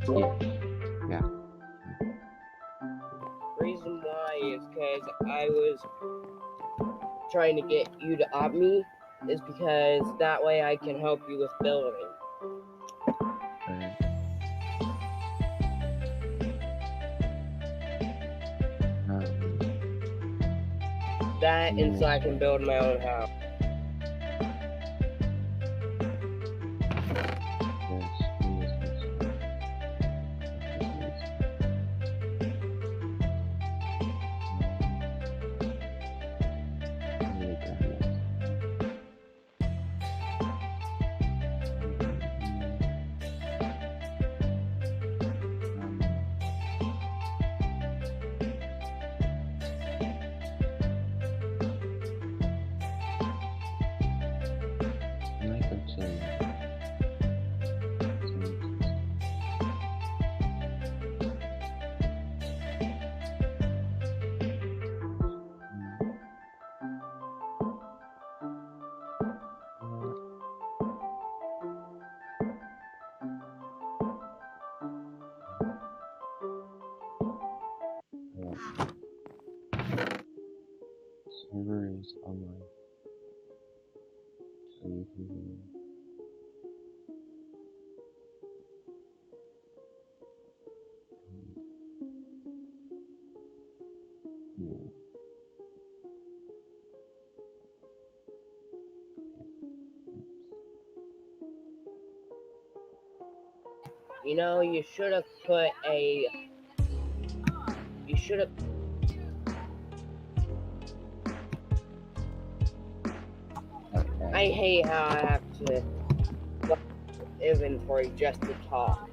Yeah, yeah. Reason why is because I was trying to get you to opt me, is because that way I can help you with building. Alright. That and so I can build my own house. Server is online, so you can go. You know, you should have put a. You should have. Okay. I hate how I have to look at inventory just to talk.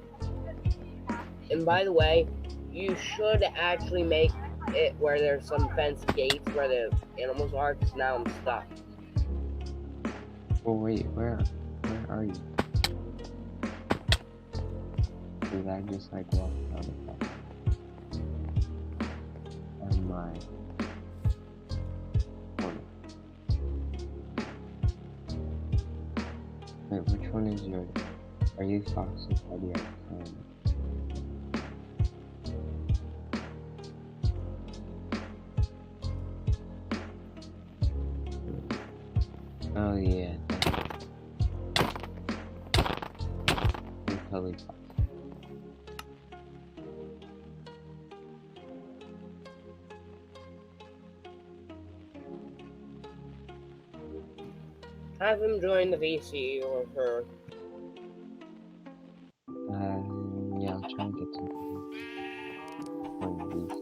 And by the way, you should actually make it where there's some fenced gates where the animals are, because now I'm stuck. Oh wait, where are you? Did I just like walk down the path? On my corner. Wait, which one is yours? Are you foxes or the other? Oh yeah. You're totally fox. Have him join the VC or her. Yeah, I'm trying to get something on these.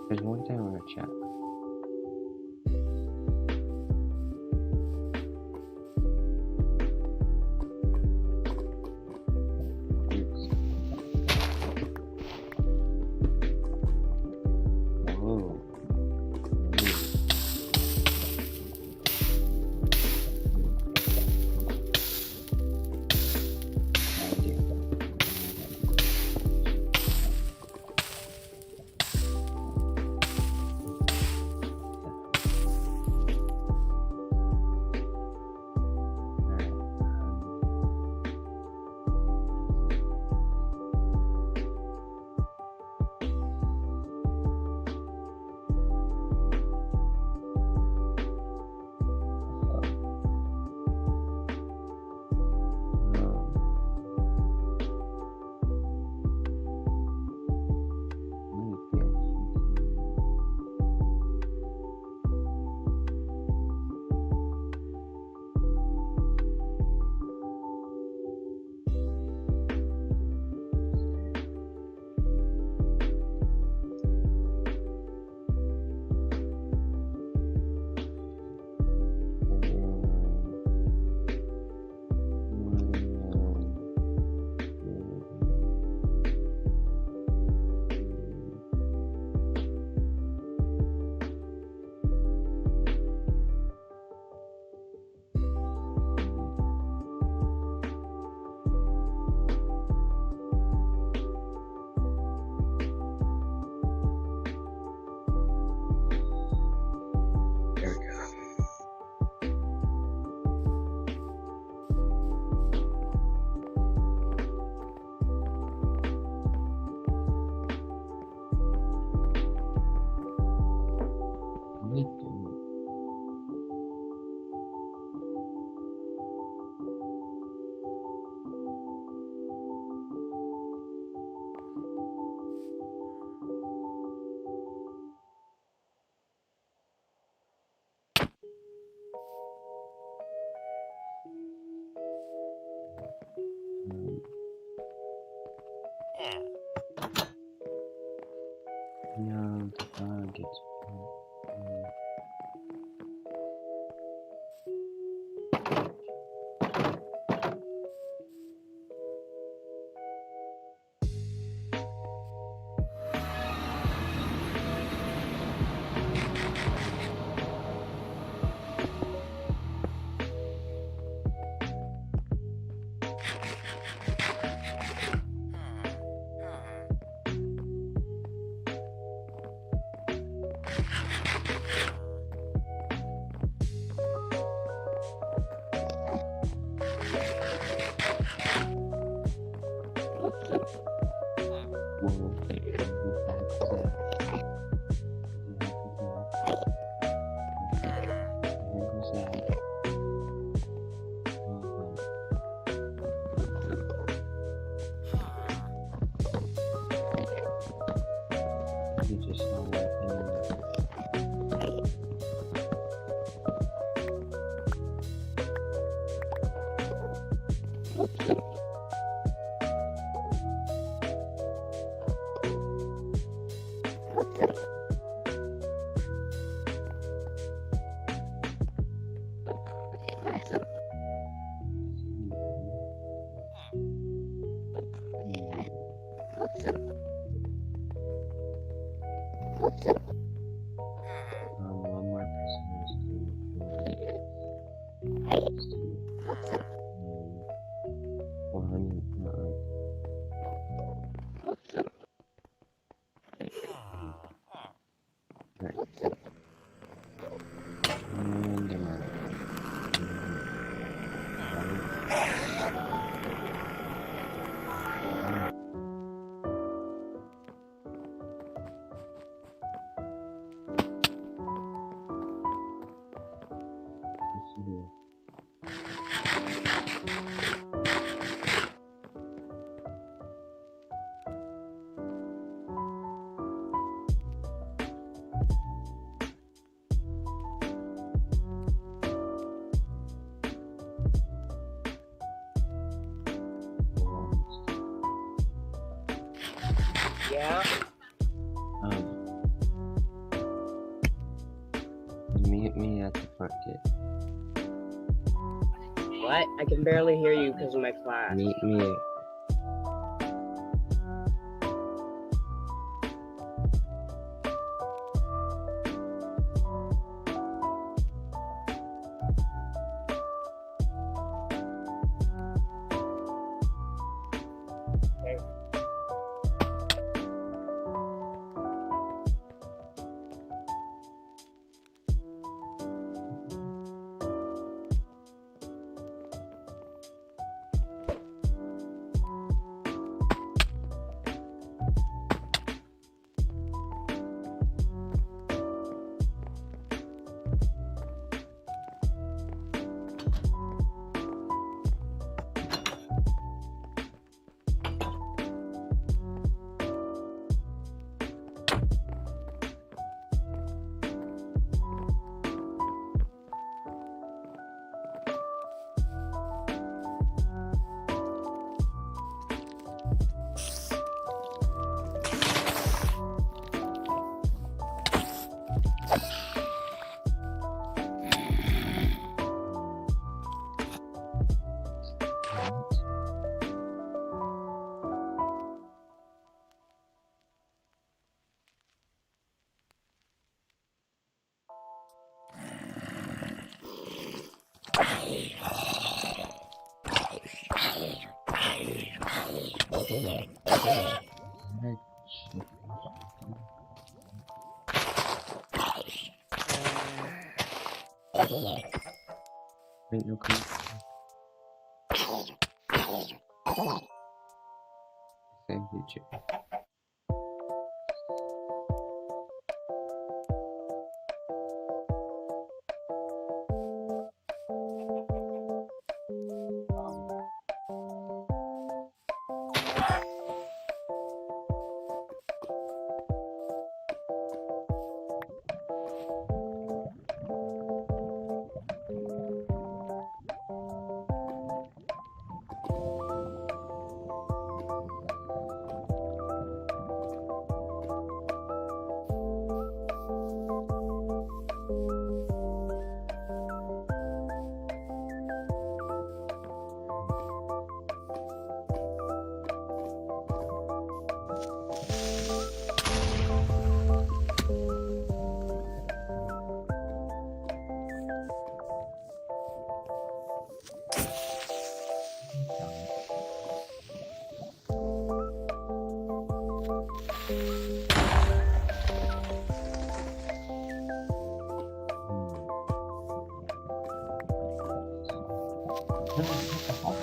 There's one thing I want to check. it's one more person is one, Yeah? Meet me at the front gate. What? I can barely hear you because of my class. Meet me. Ain't no clue. Same feature. No, what the hell?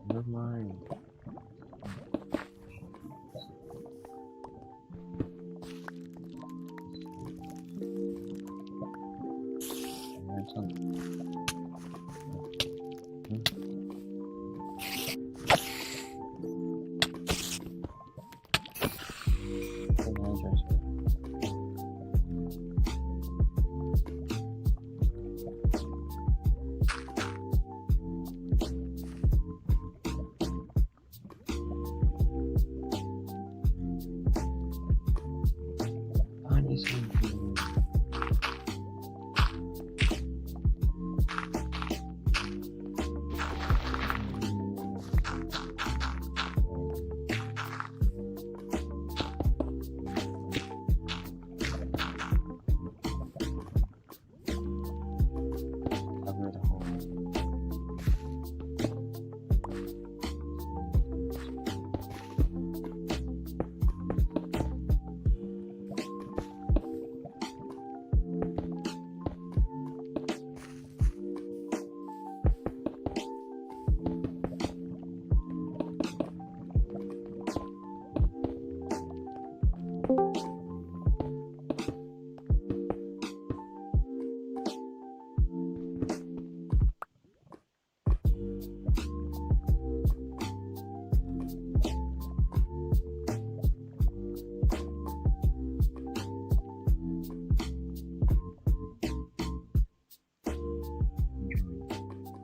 Never mind. Learn something. Funny something. Cover the hole.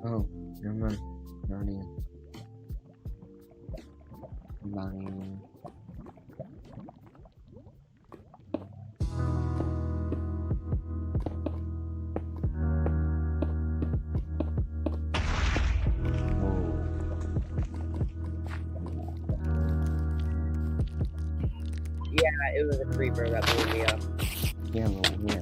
Oh, never mind. Not in. Lying. Yeah, it was a creeper that blew me up. Yeah, well, yeah.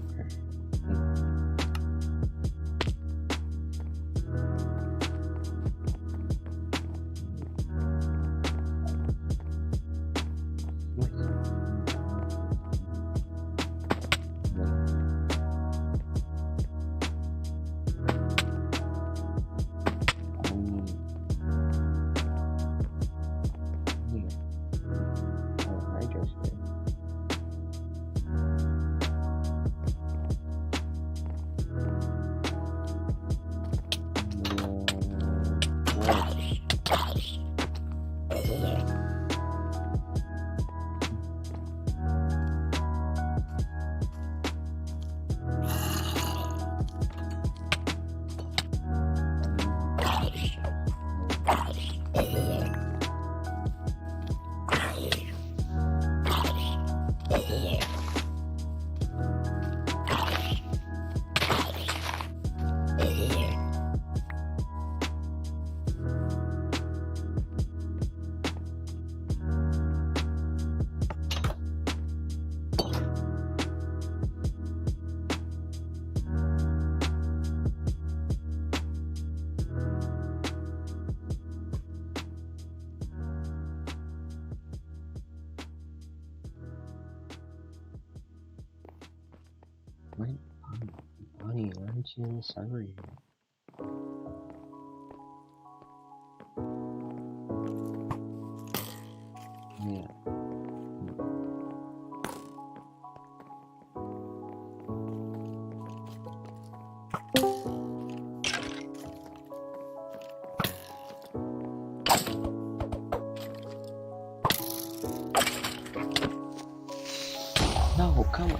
Wait, Bonnie, why aren't you in the server yet? Yeah. No, come on.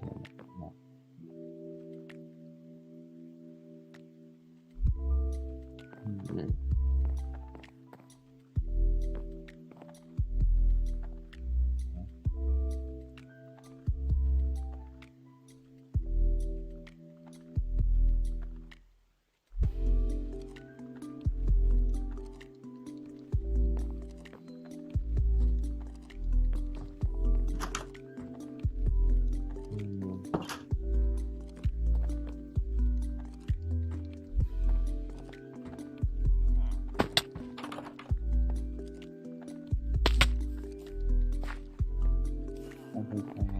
No. Mm-hmm. Everything.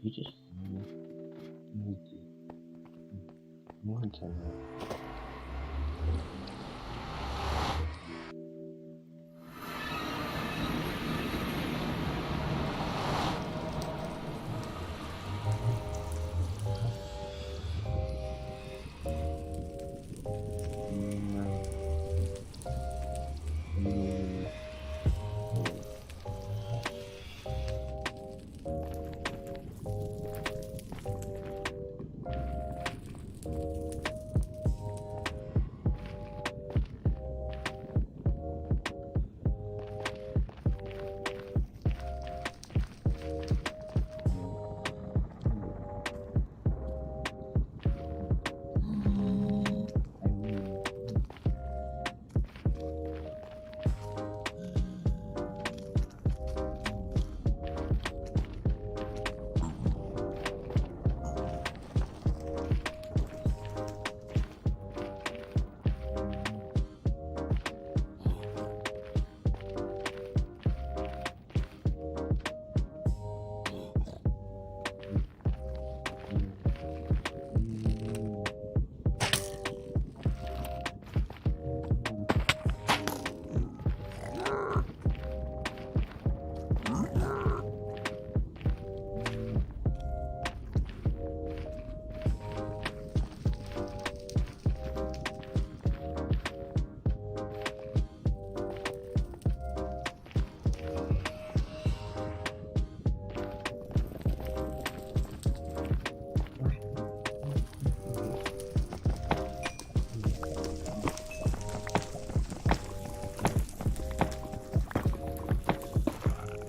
You just need to want to know.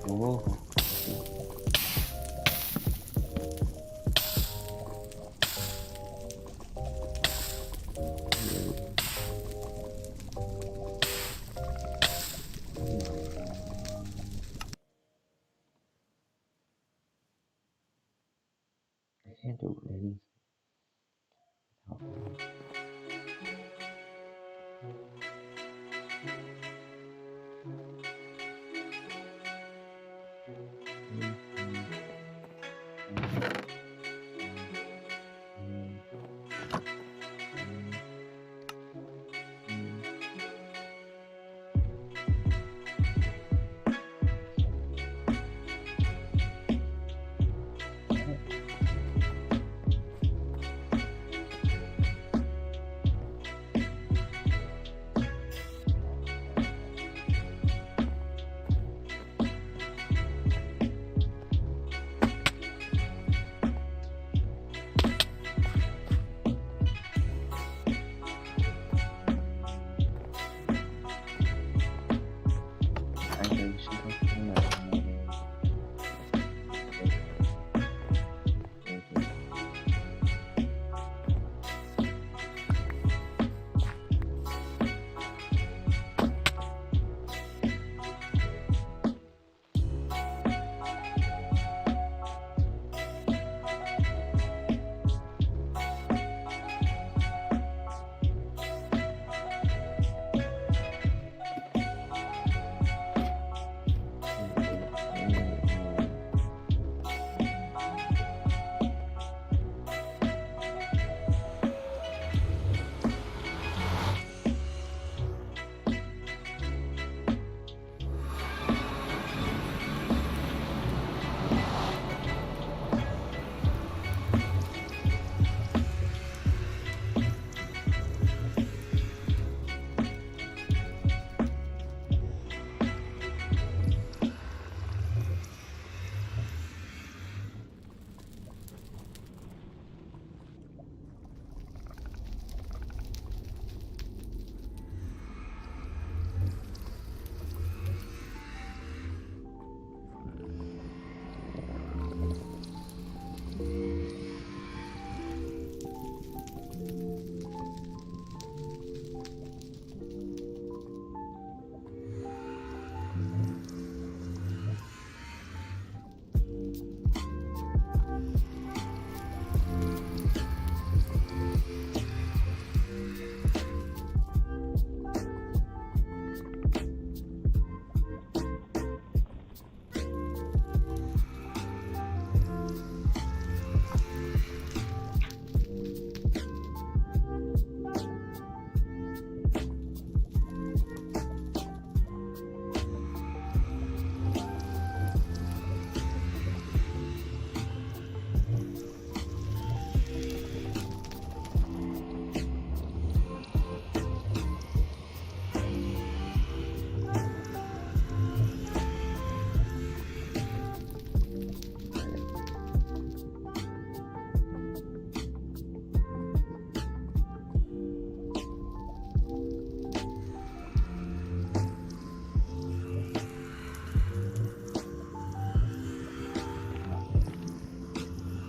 Oh. I can't do anything without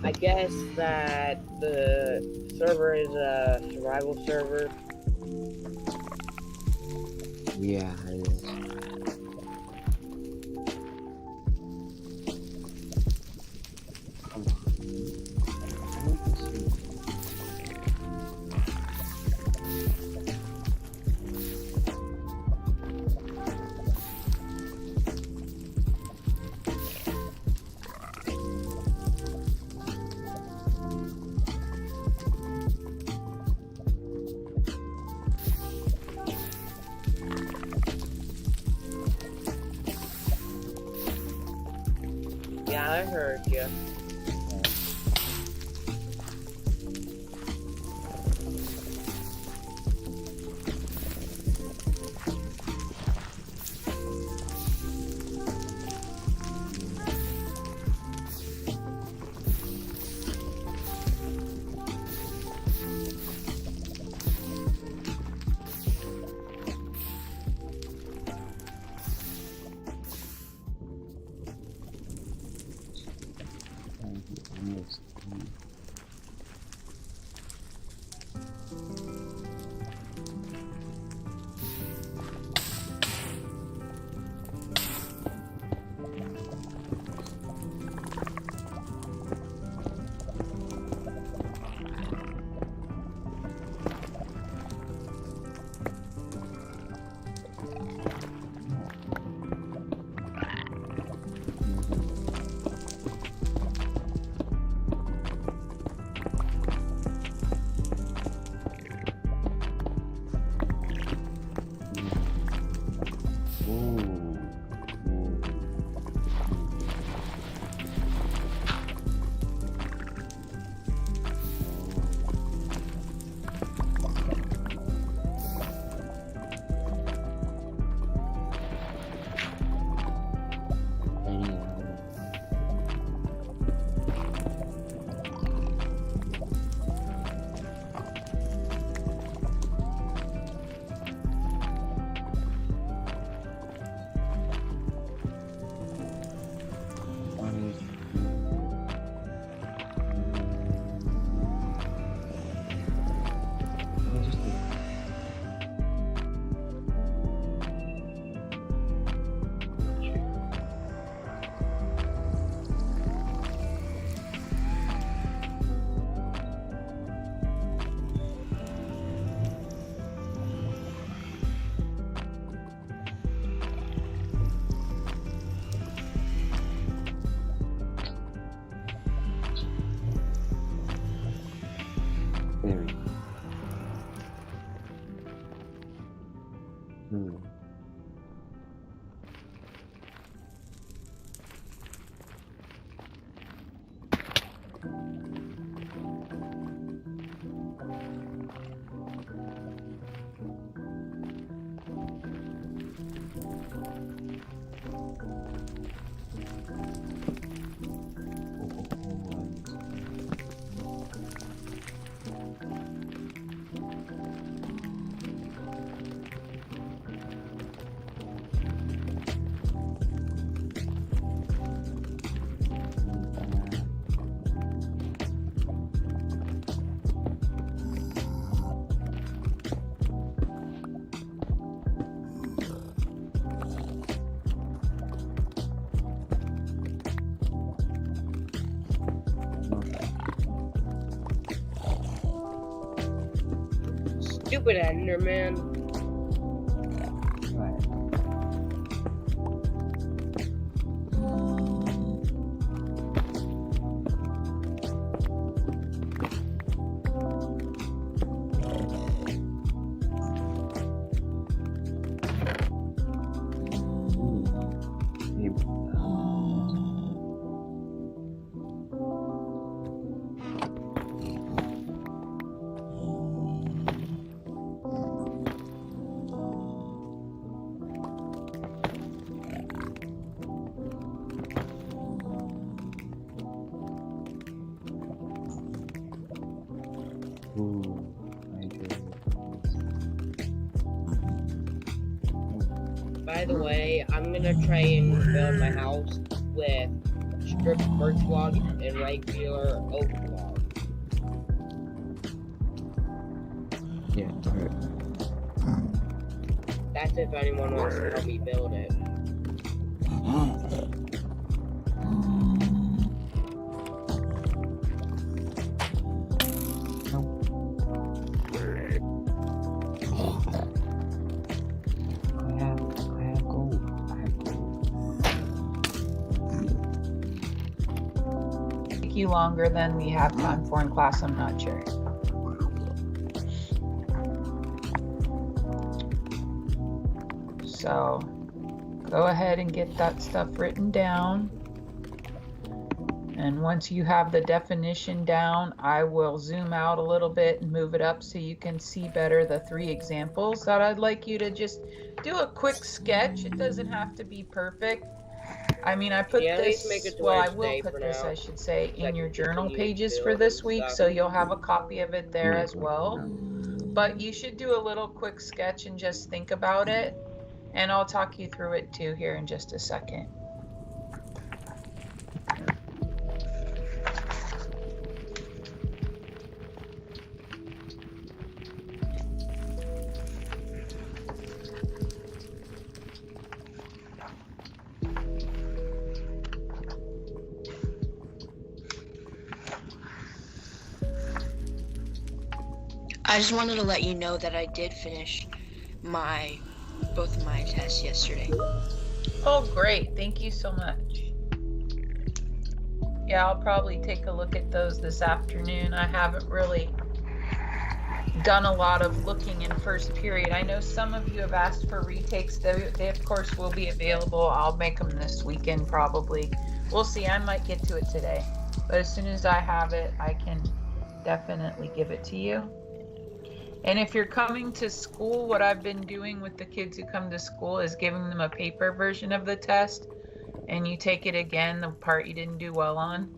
I guess that the server is a survival server. Yeah, it is. Come on. I want to see. Yeah, I heard you. Yes. There we go. Stupid Enderman. Right. Ooh, I do. By the way, I'm gonna try and build my house with stripped birch log, and regular oak log. Yeah, alright. That's if anyone wants to help me build it. I have gold. Take you longer than we have time for in class, I'm not sure. So go ahead and get that stuff written down. And once you have the definition down, I will zoom out a little bit and move it up so you can see better the 3 examples that I'd like you to just do a quick sketch. It doesn't have to be perfect. I mean, I put this, well, I will put this, I should say, in your journal pages for this week, so you'll have a copy of it there as well. But you should do a little quick sketch and just think about it. And I'll talk you through it too here in just a second. I just wanted to let you know that I did finish both of my tests yesterday. Oh, great. Thank you so much. Yeah, I'll probably take a look at those this afternoon. I haven't really done a lot of looking in first period. I know some of you have asked for retakes. They of course will be available. I'll make them this weekend probably. We'll see. I might get to it today. But as soon as I have it, I can definitely give it to you. And if you're coming to school, what I've been doing with the kids who come to school is giving them a paper version of the test, and you take it again, the part you didn't do well on.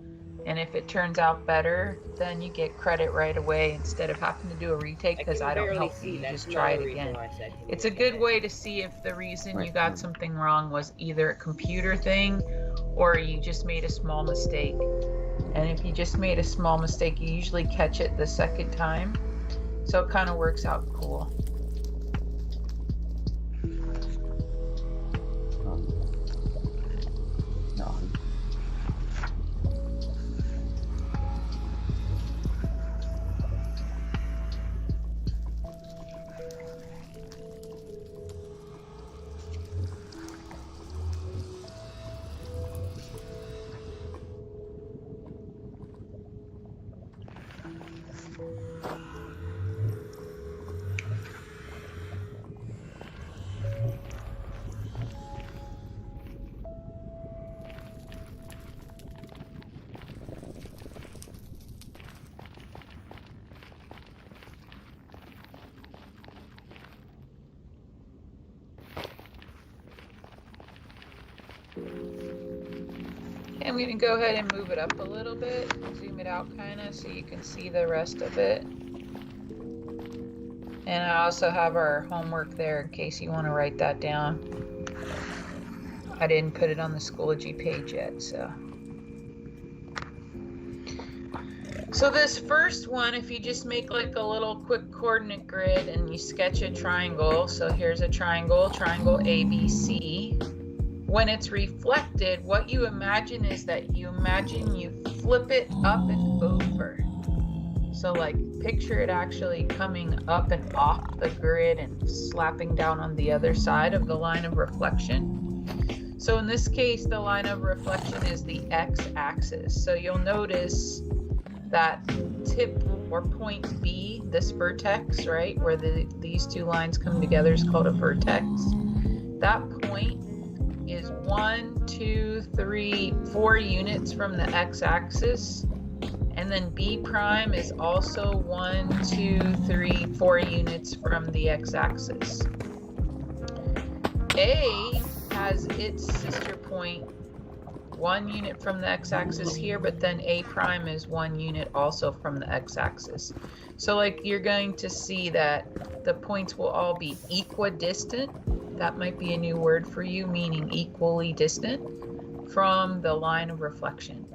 And if it turns out better, then you get credit right away instead of having to do a retake, because I don't help you, just try it again. It's a good way to see if the reason you got something wrong was either a computer thing or you just made a small mistake. And if you just made a small mistake, you usually catch it the second time. So it kind of works out cool. No. I'm going to go ahead and move it up a little bit, zoom it out kind of so you can see the rest of it. And I also have our homework there in case you want to write that down. I didn't put it on the Schoology page yet, so. So this first one, if you just make like a little quick coordinate grid and you sketch a triangle. So here's a triangle, triangle ABC. When it's reflected, what you imagine is that you flip it up and over. So like picture it actually coming up and off the grid and slapping down on the other side of the line of reflection. So in this case, the line of reflection is the x-axis. So you'll notice that tip or point B, this vertex, right, where these two lines come together is called a vertex. That point is 1, 2, 3, 4 units from the x-axis, and then B prime is also 1, 2, 3, 4 units from the x-axis. A has its sister point 1 unit from the x-axis here, but then A prime is 1 unit also from the x-axis. So like you're going to see that the points will all be equidistant. That might be a new word for you, meaning equally distant from the line of reflection.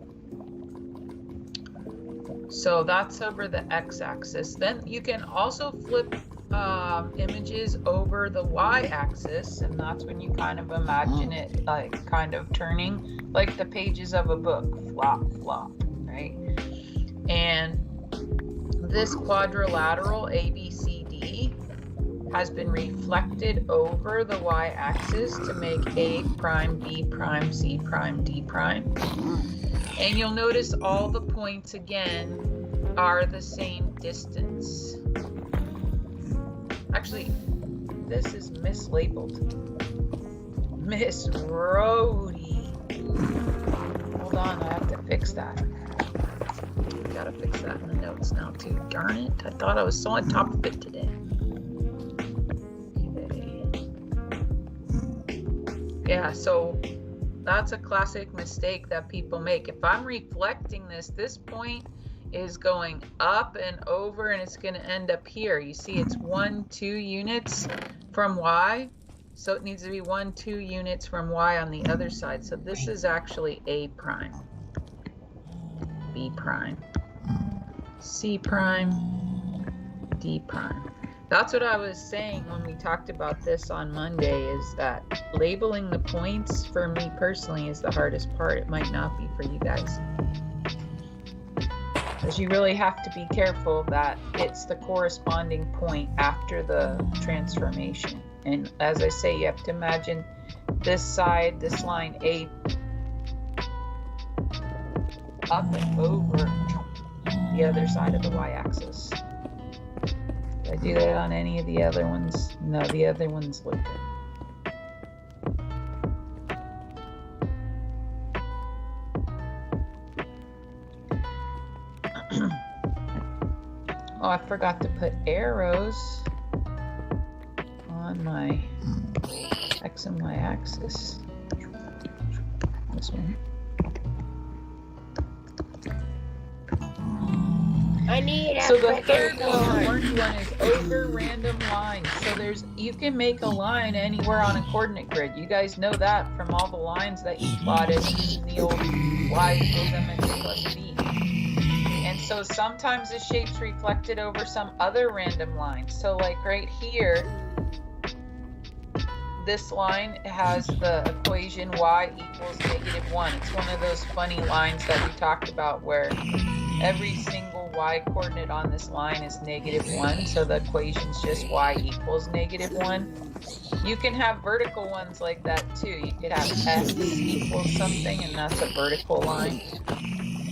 So that's over the x-axis. Then you can also flip images over the y-axis, and that's when you kind of imagine it like kind of turning like the pages of a book, flop, flop, right? And this quadrilateral ABCD has been reflected over the y-axis to make A prime, B prime, C prime, D prime. And you'll notice all the points again are the same distance. Actually, this is mislabeled. Miss Rhodey. Hold on, I have to fix that. Gotta fix that in the notes now too. Darn it, I thought I was so on top of it today. Okay. Yeah, so that's a classic mistake that people make. If I'm reflecting this, this point is going up and over, and it's going to end up here. You see it's 1, 2 units from y, so it needs to be 1, 2 units from y on the other side. So this is actually A prime, B prime, C prime, D prime. That's what I was saying when we talked about this on Monday, is that labeling the points for me personally is the hardest part. It might not be for you guys, because you really have to be careful that it's the corresponding point after the transformation. And as I say, you have to imagine this side, this line A, up and over the other side of the y-axis. Did I do that on any of the other ones? No, the other ones look good. Oh, I forgot to put arrows on my X and Y axis. This one. I need a So the third one, orange one, is over random lines. So you can make a line anywhere on a coordinate grid. You guys know that from all the lines that you plotted in the old y equals mx plus b. And so sometimes the shape's reflected over some other random line. So like right here, this line has the equation y equals -1. It's one of those funny lines that we talked about where every single y coordinate on this line is -1, so the equation's just y equals -1. You can have vertical ones like that too. You could have x equals something, and that's a vertical line.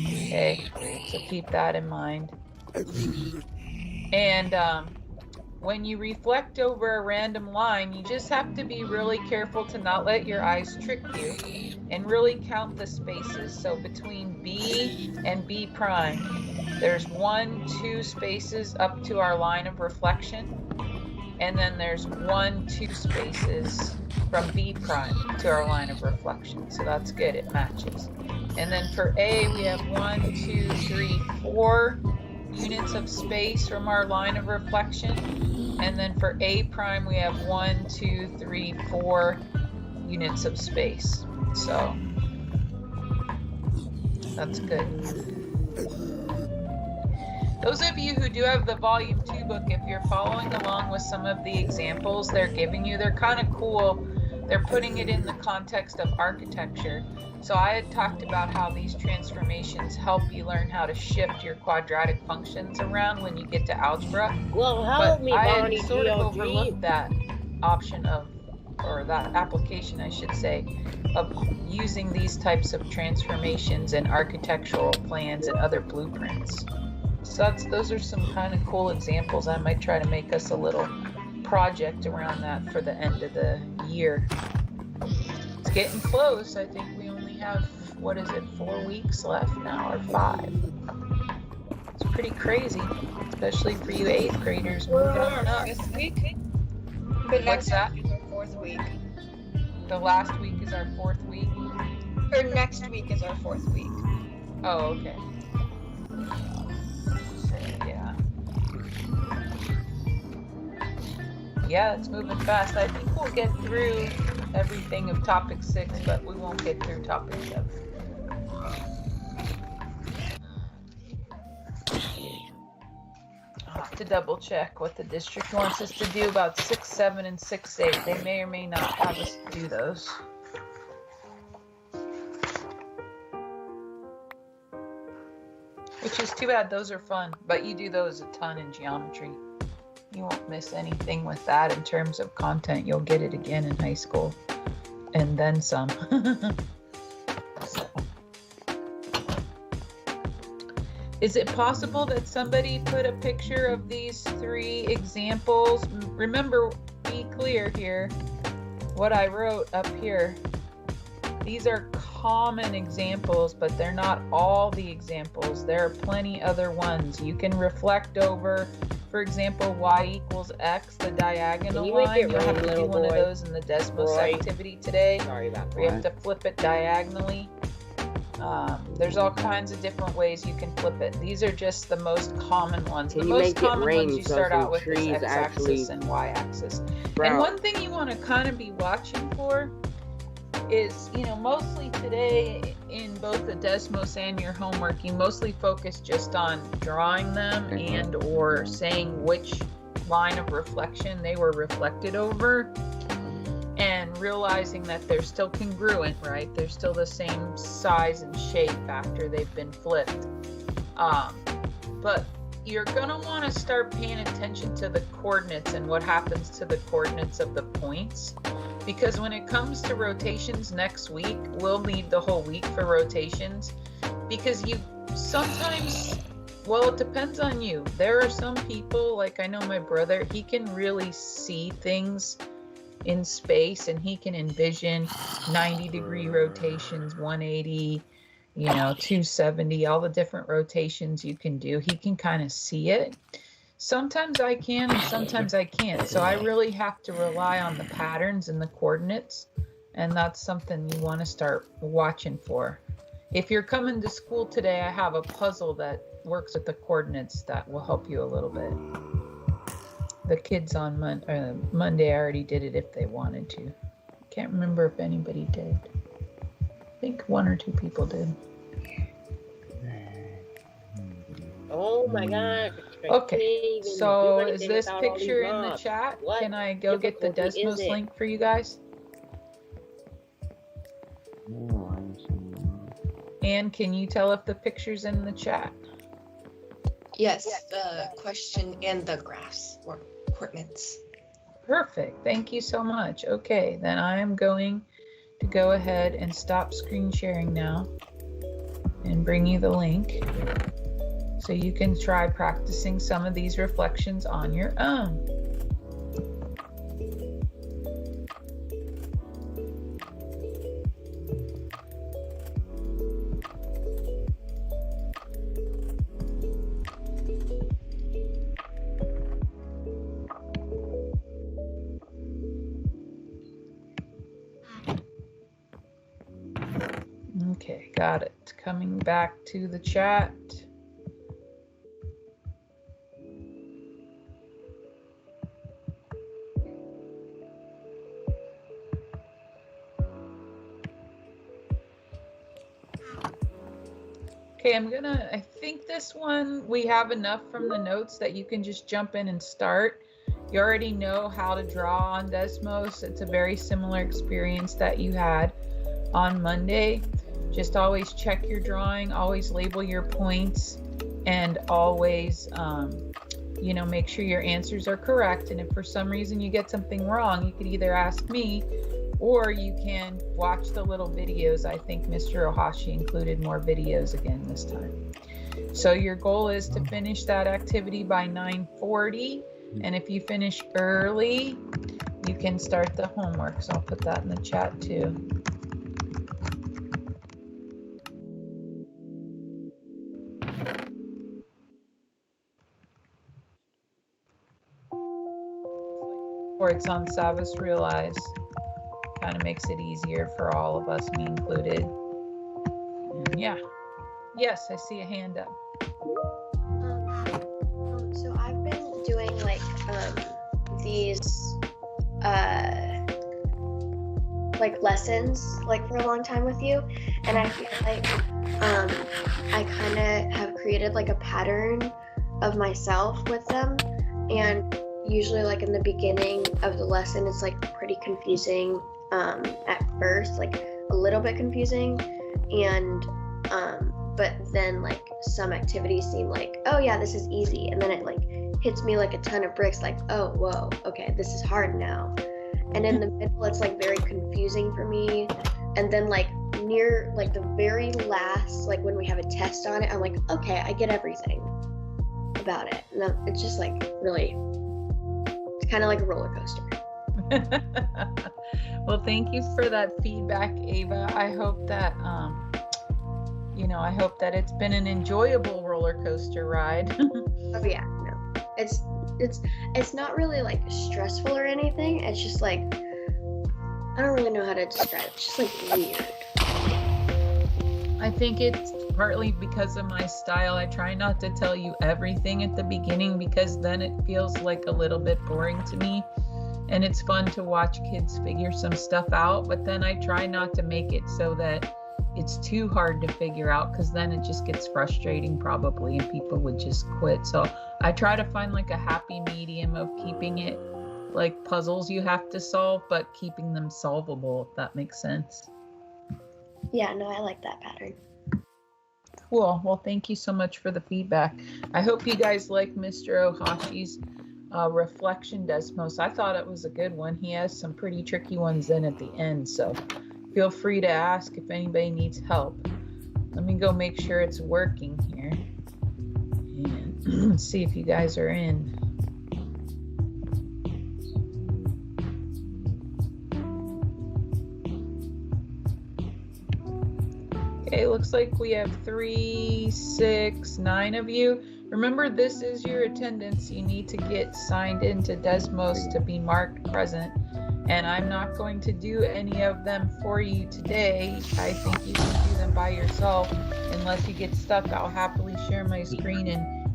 Okay, so keep that in mind. And when you reflect over a random line, you just have to be really careful to not let your eyes trick you and really count the spaces. So between B and B prime, there's 1, 2 spaces up to our line of reflection, and then there's 1, 2 spaces from B prime to our line of reflection. So that's good, it matches. And then for A, we have 1, 2, 3, 4 units of space from our line of reflection. And then for A prime, we have 1, 2, 3, 4 units of space. So that's good. Those of you who do have the volume 2 book, if you're following along with some of the examples they're giving you, they're kind of cool. They're putting it in the context of architecture. So I had talked about how these transformations help you learn how to shift your quadratic functions around when you get to algebra. Well, help me, I Bonnie, had sort of GOG. overlooked that option of, or that application, I should say, of using these types of transformations in architectural plans and other blueprints. So those are some kind of cool examples. I might try to make us a little project around that for the end of the year. It's getting close. I think we only have, 4 weeks left now, or 5. It's pretty crazy, especially for you 8th graders moving on up. This week? But What's next that? week is our 4th week. The last week is our 4th week. Or next week is our 4th week. Oh, okay. So, yeah. Yeah, it's moving fast. I think we'll get through everything of topic 6, but we won't get through topic 7. I'll have to double check what the district wants us to do about 6, 7, and 6, 8. They may or may not have us do those. Which is too bad. Those are fun, but you do those a ton in geometry. You won't miss anything with that in terms of content. You'll get it again in high school and then some. Is it possible that somebody put a picture of these 3 examples? Remember, be clear here, what I wrote up here. These are common examples, but they're not all the examples. There are plenty other ones. You can reflect over, for example, y equals x, the diagonal line. You'll have to do one of those in the Desmos activity today. Sorry about that. We have to flip it diagonally. There's all kinds of different ways you can flip it. These are just the most common ones. The most common ones you start out with is x-axis and y-axis. And one thing you want to kind of be watching for is, you know, mostly today in both the Desmos and your homework, you mostly focus just on drawing them and or saying which line of reflection they were reflected over, and realizing that they're still congruent, right? They're still the same size and shape after they've been flipped. But you're gonna want to start paying attention to the coordinates and what happens to the coordinates of the points, because when it comes to rotations next week, we'll need the whole week for rotations, because you sometimes, well, it depends on you. There are some people, like I know my brother, he can really see things in space and he can envision 90-degree rotations, 180, you know, 270, all the different rotations you can do. He can kind of see it. Sometimes I can and sometimes I can't. So I really have to rely on the patterns and the coordinates. And that's something you want to start watching for. If you're coming to school today, I have a puzzle that works with the coordinates that will help you a little bit. The kids on Monday already did it if they wanted to. Can't remember if anybody did. I think 1 or 2 people did. Oh my God. Okay, so is this picture in the chat? Can I go get the Desmos link for you guys? And can you tell if the picture's in the chat? Yes, the question and the graphs or coordinates. Perfect. Thank you so much. Okay, then I am going to go ahead and stop screen sharing now and bring you the link so you can try practicing some of these reflections on your own. Okay, got it. Coming back to the chat. Okay, I think this one, we have enough from the notes that you can just jump in and start. You already know how to draw on Desmos. It's a very similar experience that you had on Monday. Just always check your drawing, always label your points, and always, you know, make sure your answers are correct. And if for some reason you get something wrong, you could either ask me or you can watch the little videos. I think Mr. Ohashi included more videos again this time. So your goal is to finish that activity by 9:40. And if you finish early, you can start the homework. So I'll put that in the chat too. Or it's on Savas Realize. Kind of makes it easier for all of us, me included. And yeah. Yes, I see a hand up. So I've been doing like these like lessons like for a long time with you, and I feel like I kind of have created like a pattern of myself with them, and usually like in the beginning of the lesson it's like pretty confusing at first, like a little bit confusing, and but then like some activities seem like, oh yeah, this is easy, and then it like hits me like a ton of bricks, like, oh whoa, okay, this is hard now. And in the middle it's like very confusing for me, and then like near like the very last, like when we have a test on it, I'm like, okay, I get everything about it. And then it's just like really, it's kind of like a roller coaster. Well, thank you for that feedback, Ava. I hope that I hope that it's been an enjoyable roller coaster ride. Oh yeah, no, it's not really like stressful or anything. It's just like, I don't really know how to describe it. It's just like weird. I think it's partly because of my style. I try not to tell you everything at the beginning, because then it feels like a little bit boring to me. And it's fun to watch kids figure some stuff out, but then I try not to make it so that it's too hard to figure out, because then it just gets frustrating probably and people would just quit. So I try to find like a happy medium of keeping it like puzzles you have to solve, but keeping them solvable, if that makes sense. Yeah, no, I like that pattern. Cool. Well, thank you so much for the feedback. I hope you guys like Mr. Ohashi's reflection Desmos. I thought it was a good one. He has some pretty tricky ones in at the end, so feel free to ask if anybody needs help. Let me go make sure it's working here and see if you guys are in. Okay, looks like we have 3, 6, 9 of you. Remember, this is your attendance. You need to get signed into Desmos to be marked present. And I'm not going to do any of them for you today. I think you can do them by yourself. Unless you get stuck, I'll happily share my screen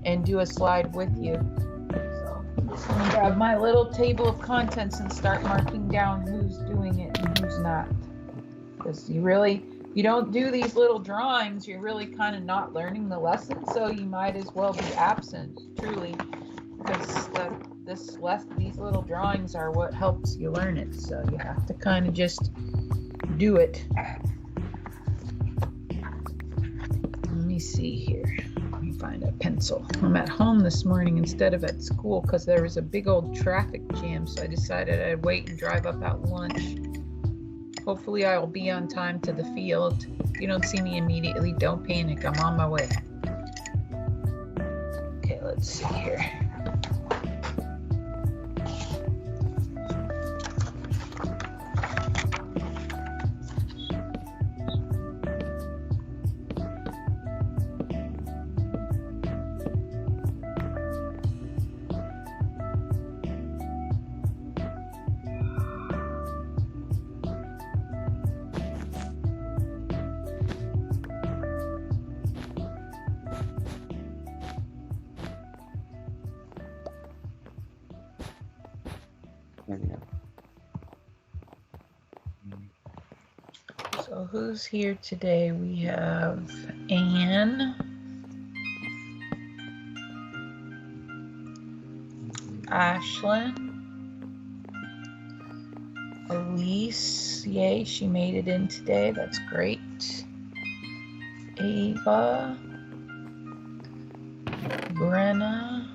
and do a slide with you. So I'm just gonna grab my little table of contents and start marking down who's doing it and who's not. Because you don't do these little drawings, you're really kind of not learning the lesson, so you might as well be absent, truly, because these little drawings are what helps you learn it, so you have to kind of just do it. Let me see here. Let me find a pencil. I'm at home this morning instead of at school because there was a big old traffic jam, so I decided I'd wait and drive up at lunch. Hopefully I will be on time to the field. If you don't see me immediately, don't panic. I'm on my way. Okay, let's see here. So who's here today? We have Anne, Ashlyn, Elise, yay, she made it in today, that's great. Ava, Brenna,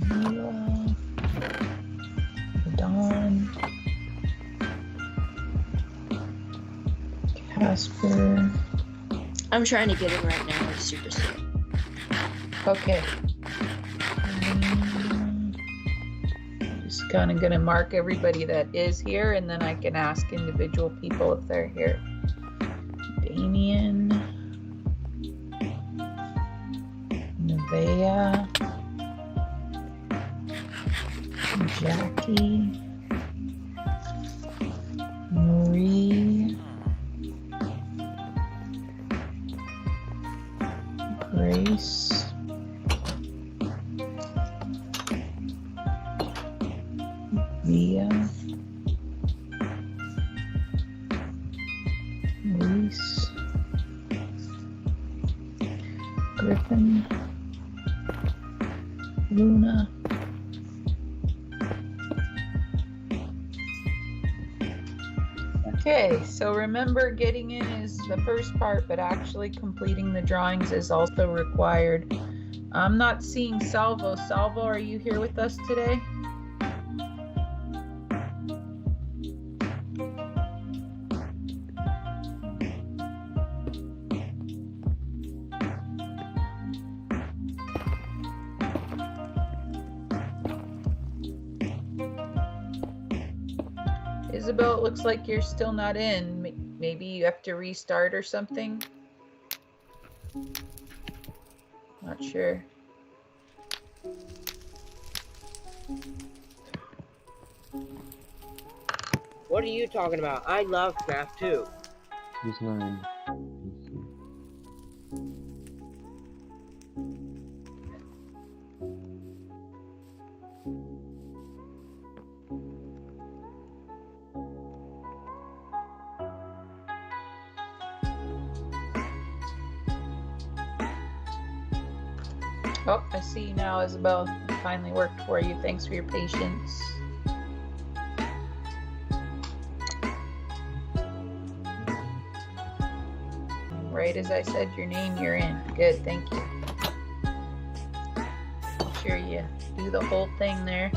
Mila, Dawn, Casper. I'm trying to get in right now. It's super slow. Okay. Just kind of gonna mark everybody that is here, and then I can ask individual people if they're here. Damien, Nevaeh, Jackie, Marie, Grace, Via, Ethan. Luna. Okay, so remember, getting in is the first part, but actually completing the drawings is also required. I'm not seeing Salvo. Salvo, are you here with us today? Isabel, it looks like you're still not in. Maybe you have to restart or something. Not sure. What are you talking about? I love craft too. He's not in PC. Oh, I see you now, Isabel. It finally worked for you. Thanks for your patience. Right as I said your name, you're in. Good, thank you. Make sure you do the whole thing there.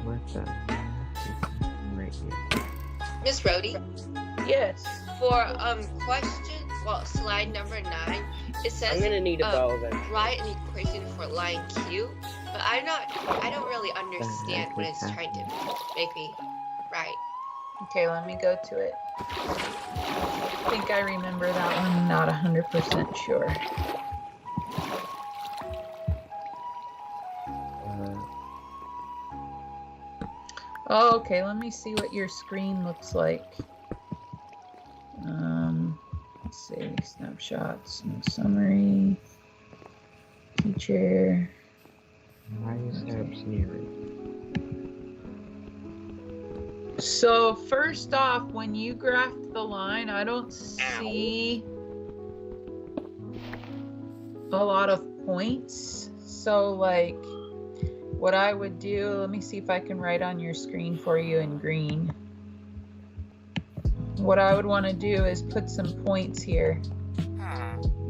Where's that? Right here. Miss Rhodey, Yes. for slide number 9, it says I'm gonna need a bow eventually. write an equation for line Q, but I don't really understand what it's trying to make me write. Okay, let me go to it. I think I remember that one, not 100% sure. Oh, okay, let me see what your screen looks like. Let's see, snapshots, no summary, teacher. Why is there scenery? So first off, when you graphed the line, I don't see a lot of points. So like what I would do, let me see if I can write on your screen for you in green. What I would want to do is put some points here.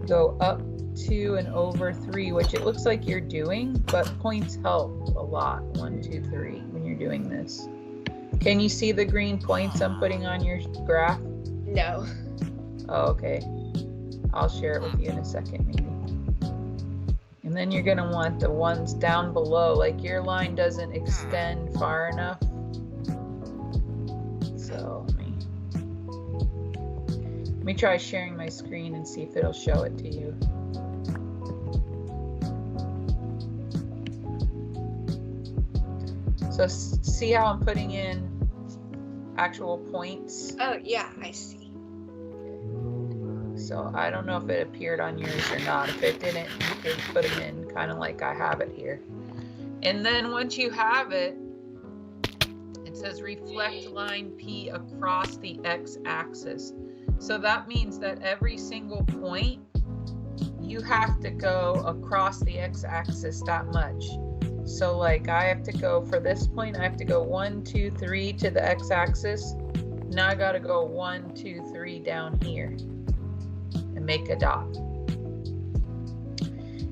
Go up 2 and over 3, which it looks like you're doing, but points help a lot. 1, 2, 3 when you're doing this. Can you see the green points I'm putting on your graph? No. Oh, okay. I'll share it with you in a second, maybe. And then you're going to want the ones down below, like your line doesn't extend far enough. So let me try sharing my screen and see if it'll show it to you. So see how I'm putting in actual points? Oh, yeah, I see. So I don't know if it appeared on yours or not. If it didn't, you could put them in kind of like I have it here. And then once you have it, it says reflect line P across the x-axis. So that means that every single point, you have to go across the x-axis that much. So like I have to go, for this point, I have to go 1, 2, 3 to the x-axis. Now I gotta go 1, 2, 3 down here and make a dot.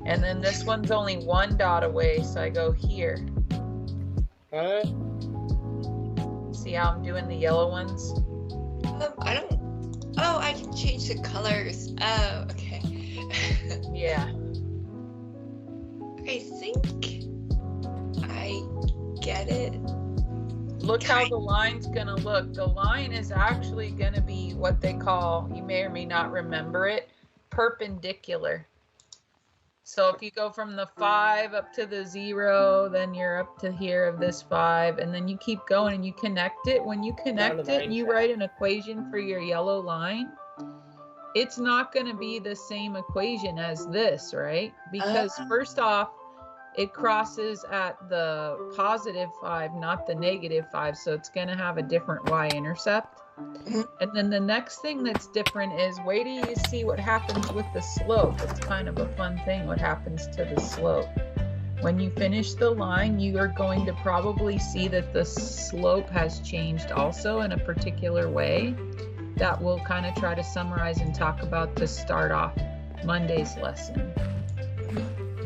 And then this one's only 1 dot away, so I go here. Huh? See how I'm doing the yellow ones? I don't. Oh, I can change the colors. Oh, okay. Yeah. I think I get it. Look how the line's gonna look. The line is actually gonna be what they call, you may or may not remember it, perpendicular. So if you go from the 5 up to the 0, then you're up to here of this 5, and then you keep going and you connect it. When you connect it and you write an equation for your yellow line, it's not going to be the same equation as this, right? Because first off, it crosses at the +5, not the -5, so it's going to have a different y-intercept. And then the next thing that's different is, wait till you see what happens with the slope. It's kind of a fun thing what happens to the slope. When you finish the line, you are going to probably see that the slope has changed also in a particular way that we'll kind of try to summarize and talk about to start off Monday's lesson.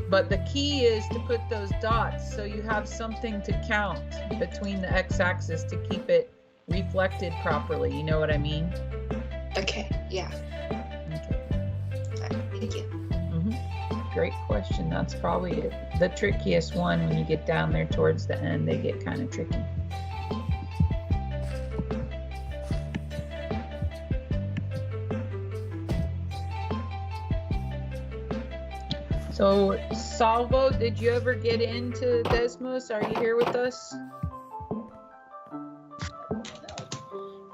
But the key is to put those dots so you have something to count between the x-axis to keep it reflected properly. You know what I mean? Okay, yeah. Okay. Thank you. Great question. That's probably the trickiest one. When you get down there towards the end, they get kind of tricky. So, Salvo, did you ever get into Desmos? Are you here with us?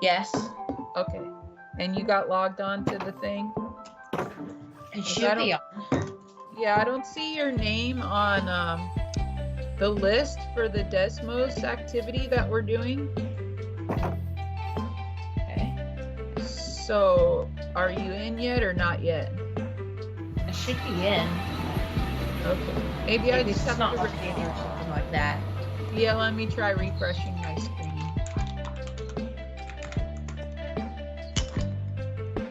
Yes. Okay. And you got logged on to the thing? It should be on. Yeah, I don't see your name on the list for the Desmos activity that we're doing. Okay. So, are you in yet or not yet? I should be in. Okay. Maybe I just have not to. updated or something like that. Yeah, let me try refreshing my screen.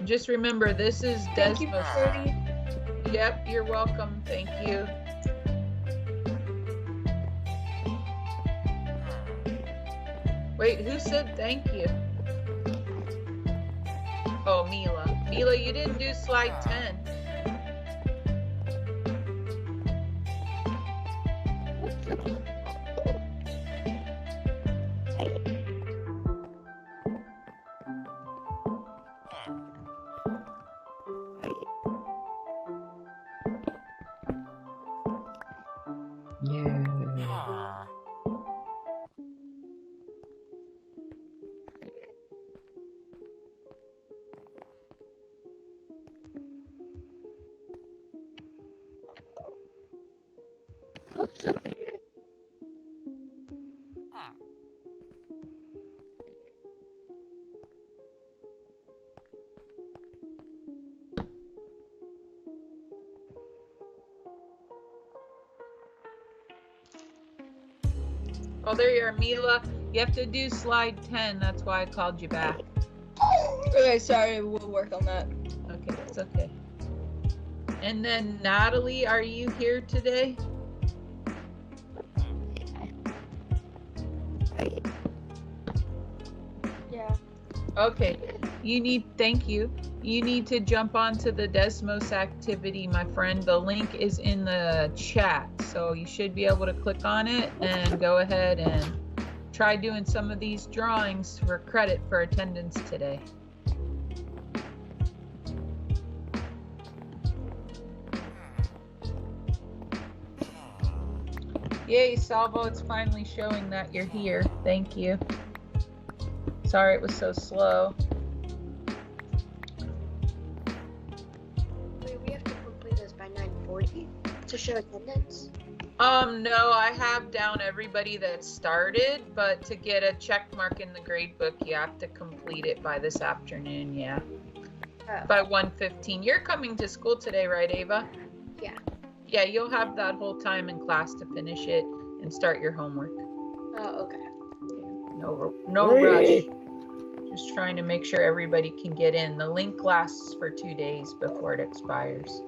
Just remember, this is Thank you, Desmos. Cody. Yep, you're welcome. Thank you. Wait, who said thank you? Oh, Mila. Mila, you didn't do slide 10. Oh, there you are, Mila. You have to do slide 10. That's why I called you back. Okay, sorry, we'll work on that. Okay, it's okay. And then Natalie, are you here today? Yeah. Okay. Thank you. You need to jump onto the Desmos activity, my friend. The link is in the chat. So you should be able to click on it and go ahead and try doing some of these drawings for credit for attendance today. Yay, Salvo, it's finally showing that you're here. Thank you. Sorry it was so slow. Wait, we have to complete this by 9:40 to show attendance? No, I have down everybody that started, but to get a check mark in the grade book, you have to complete it by this afternoon, yeah. Oh. By 1:15. You're coming to school today, right, Ava? Yeah. Yeah, you'll have that whole time in class to finish it and start your homework. Oh, okay. No rush. Just trying to make sure everybody can get in. The link lasts for 2 days before it expires.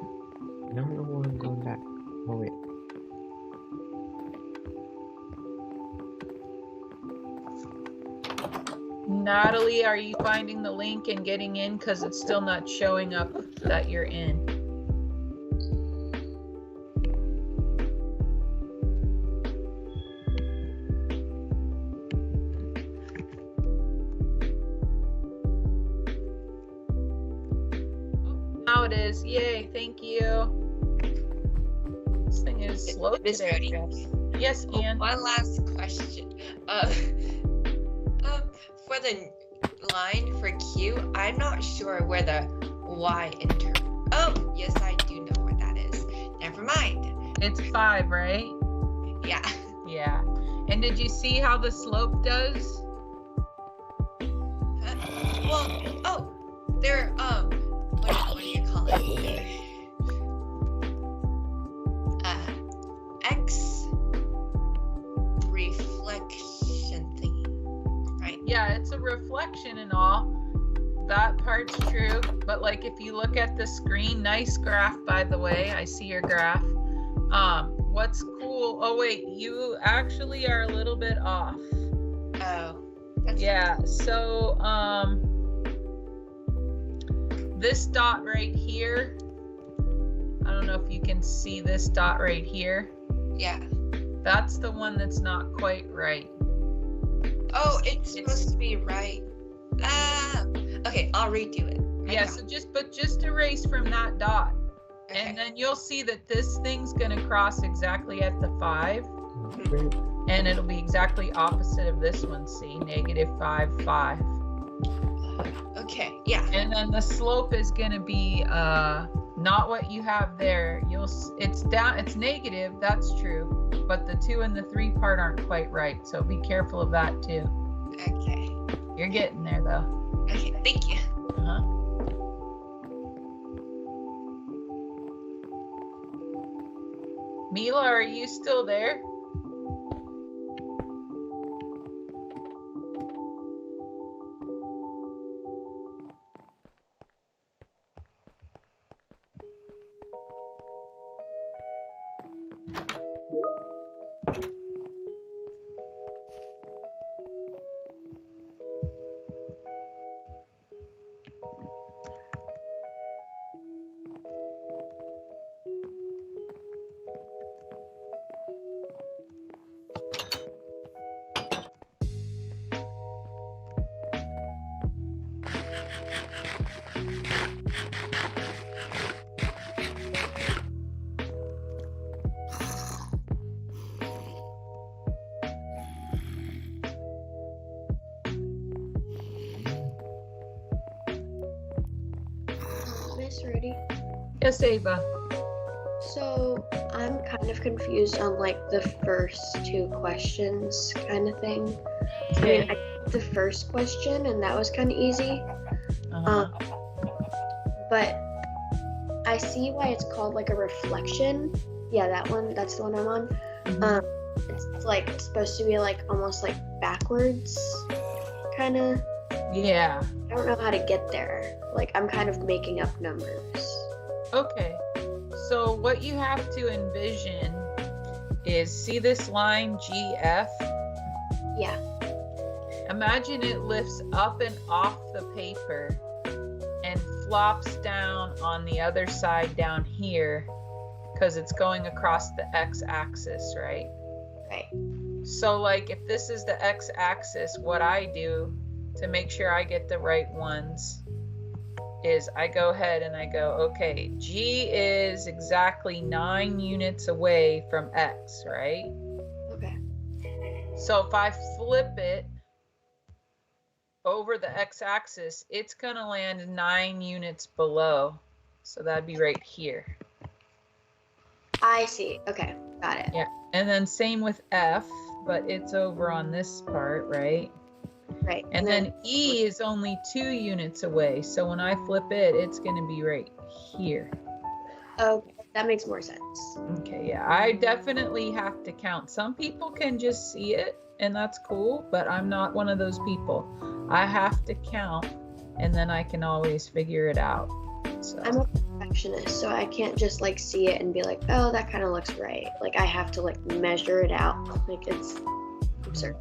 No, I'm going back. Oh, wait. Natalie, are you finding the link and getting in? Because it's still not showing up that you're in. Now it is. Yay, thank you. This thing is slow Miss today. Cody. Yes, Ann. One last question. For the line for Q, I'm not sure where the Y enter. Oh, yes, I do know where that is. Never mind. It's 5, right? Yeah. Yeah. And did you see how the slope does? Well, oh, they're what do you call it? X reflection thingy, right? Yeah, it's a reflection and all. That part's true. But like if you look at the screen, nice graph, by the way. I see your graph. What's cool? Oh wait, you actually are a little bit off. Oh, that's Yeah, so this dot right here, I don't know if you can see this dot right here. yeah. That's the one that's not quite right. Oh, it's supposed to be right. Okay, I'll redo it. Yeah, so just erase from that dot. Okay. And then you'll see that this thing's gonna cross exactly at the 5. And it'll be exactly opposite of this one, see? -5, 5. Okay, yeah. And then the slope is gonna be not what you have there. It's down, it's negative, that's true. But the 2 and the 3 part aren't quite right. So be careful of that too. Okay. You're getting there though. Okay, thank you. Uh-huh. Mila, are you still there? Miss Rudy. Yes, Ava. So I'm kind of confused on like the first 2 questions kind of thing. I mean, I got the first question and that was kind of easy. Uh-huh. But I see why it's called like a reflection. Yeah, that one, that's the one I'm on. Mhm. It's like supposed to be like almost like backwards kind of. Yeah. I don't know how to get there. Like I'm kind of making up numbers. Okay. So what you have to envision is, see this line GF? Yeah. Imagine it lifts up and off the paper and flops down on the other side down here because it's going across the x-axis, right? Right. So like if this is the x-axis, what I do to make sure I get the right ones is I go ahead and I go, okay, G is exactly 9 units away from X, right? Okay. So if I flip it over the X-axis, it's gonna land 9 units below. So that'd be right here. I see. Okay. Got it. Yeah, and then same with F, but it's over on this part, right? Right. And then E is only 2 units away. So when I flip it, it's going to be right here. Okay, that makes more sense. Okay, yeah, I definitely have to count. Some people can just see it and that's cool, but I'm not one of those people. I have to count and then I can always figure it out. So I'm a perfectionist, so I can't just like see it and be like, oh, that kind of looks right. Like I have to like measure it out. Like it's absurd.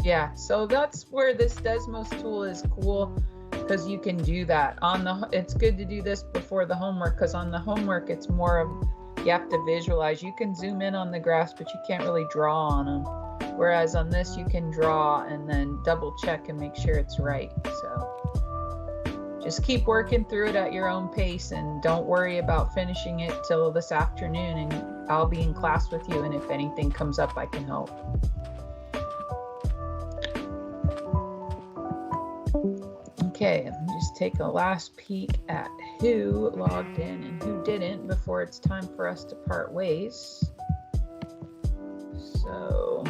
yeah, so that's where this Desmos tool is cool, because you can do that on the, it's good to do this before the homework, because on the homework it's more of, you have to visualize. You can zoom in on the graphs, but you can't really draw on them, whereas on this you can draw and then double check and make sure it's right. So just keep working through it at your own pace and don't worry about finishing it till this afternoon, and I'll be in class with you, and if anything comes up I can help. Okay, let me just take a last peek at who logged in and who didn't before it's time for us to part ways. So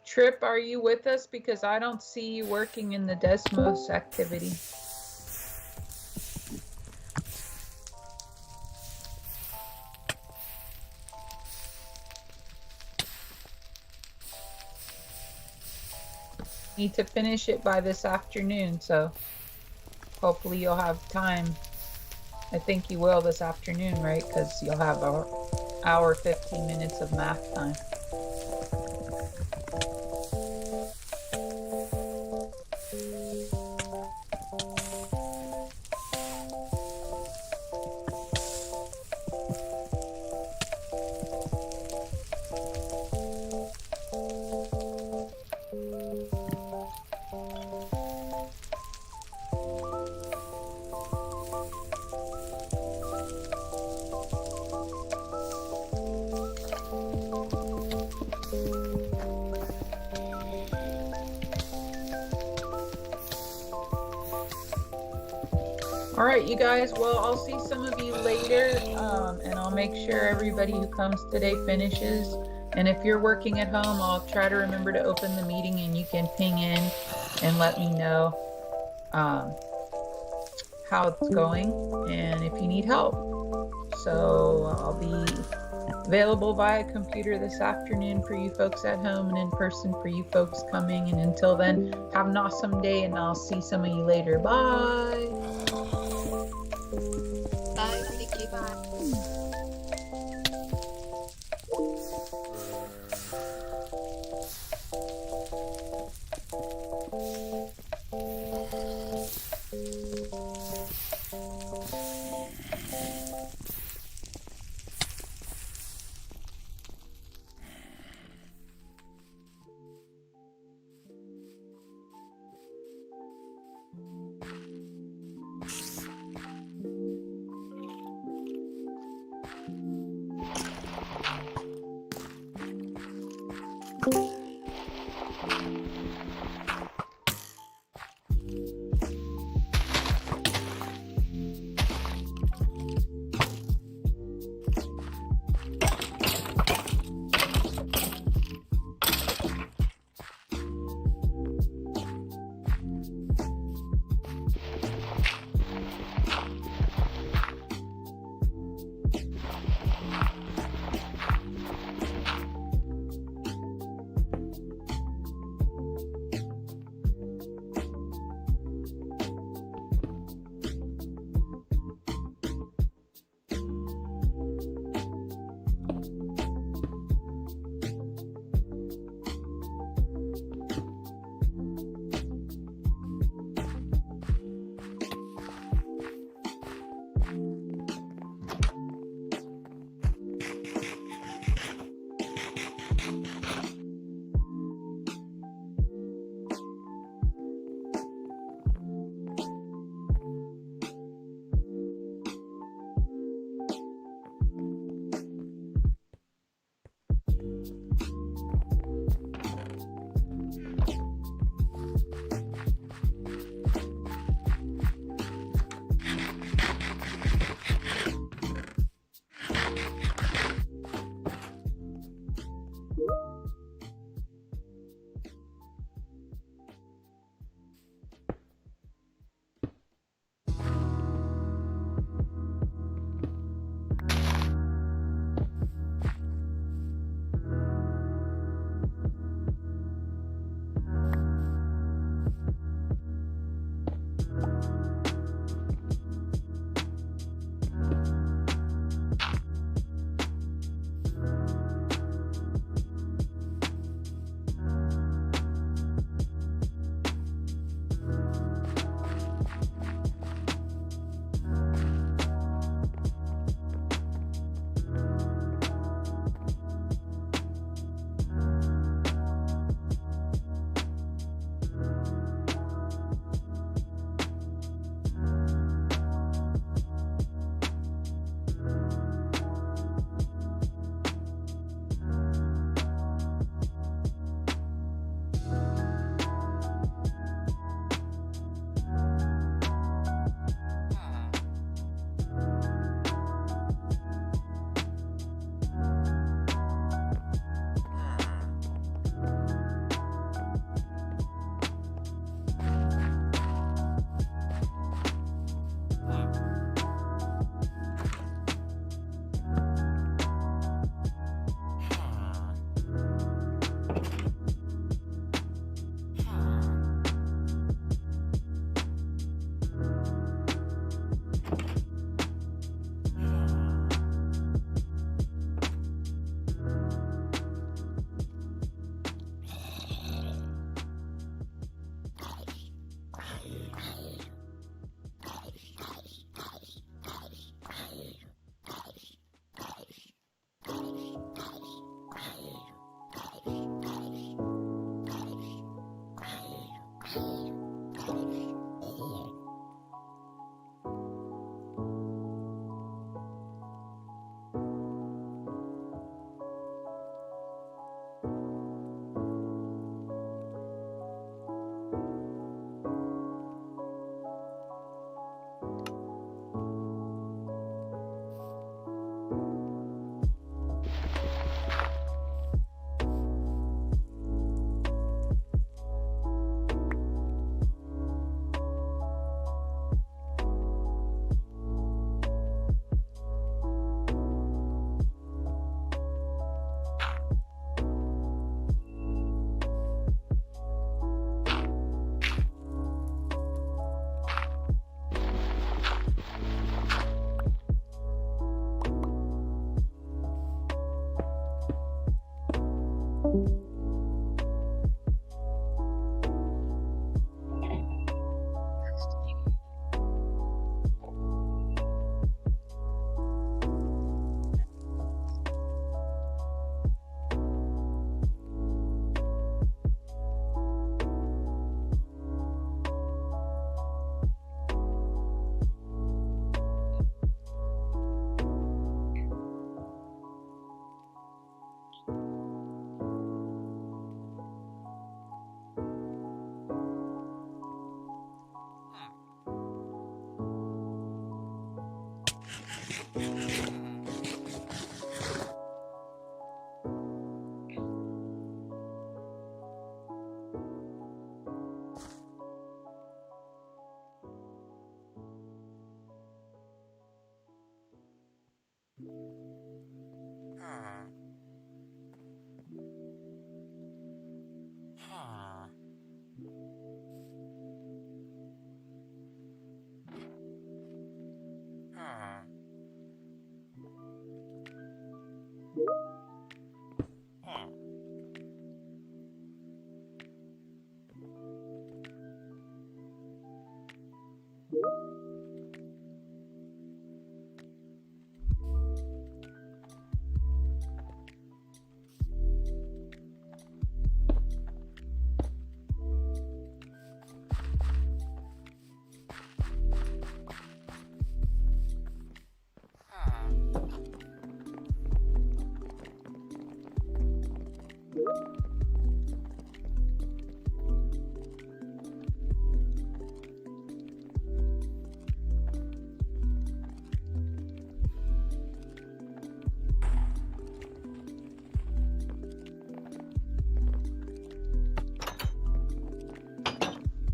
Trip, are you with us? Because I don't see you working in the Desmos activity. Need to finish it by this afternoon, so hopefully you'll have time. I think you will this afternoon, right? Because you'll have an hour, 15 minutes of math time. All right, you guys, well, I'll see some of you later, and I'll make sure everybody who comes today finishes. And if you're working at home, I'll try to remember to open the meeting and you can ping in and let me know how it's going and if you need help. So I'll be available via computer this afternoon for you folks at home and in person for you folks coming. And until then, have an awesome day and I'll see some of you later. Bye. Bye. Thank you. Bye.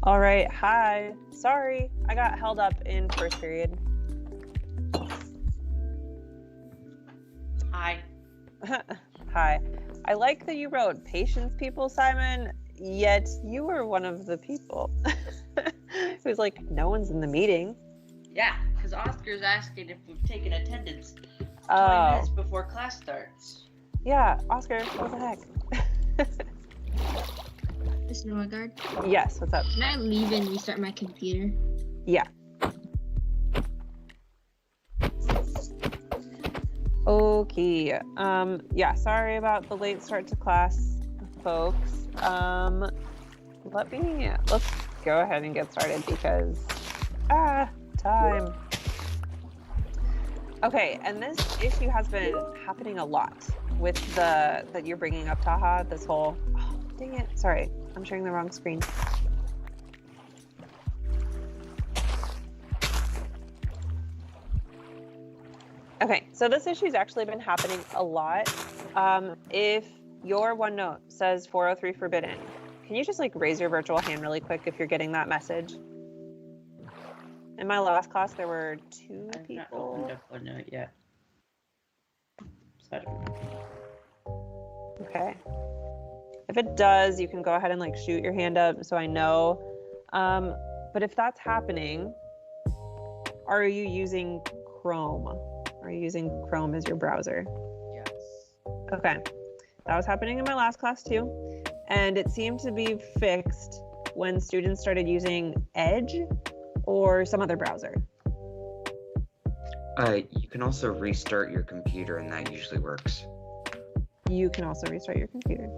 All right, hi. Sorry, I got held up in first period. Hi. Hi. I like that you wrote patience people, Simon, yet you were one of the people. It was like, no one's in the meeting. Yeah, because Oscar's asking if we've taken attendance 20 Oh, minutes before class starts. yeah, Oscar, what the heck? Mr. Norgard, Yes, what's up? can I leave and restart my computer? Yeah. Okay. Yeah, sorry about the late start to class, folks. Let's go ahead and get started because time. Okay, and this issue has been happening a lot with that you're bringing up, Taha, this whole, oh, dang it. Sorry, I'm sharing the wrong screen. Okay, so this issue's actually been happening a lot. If your OneNote says 403 forbidden, can you just like raise your virtual hand really quick if you're getting that message? In my last class, there were 2 I've people. not opened up OneNote yet. So I don't know. Okay. If it does, you can go ahead and like shoot your hand up so I know. But if that's happening, are you using Chrome? Are you using Chrome as your browser? Yes. Okay. That was happening in my last class too. And it seemed to be fixed when students started using Edge or some other browser. You can also restart your computer and that usually works. You can also restart your computer.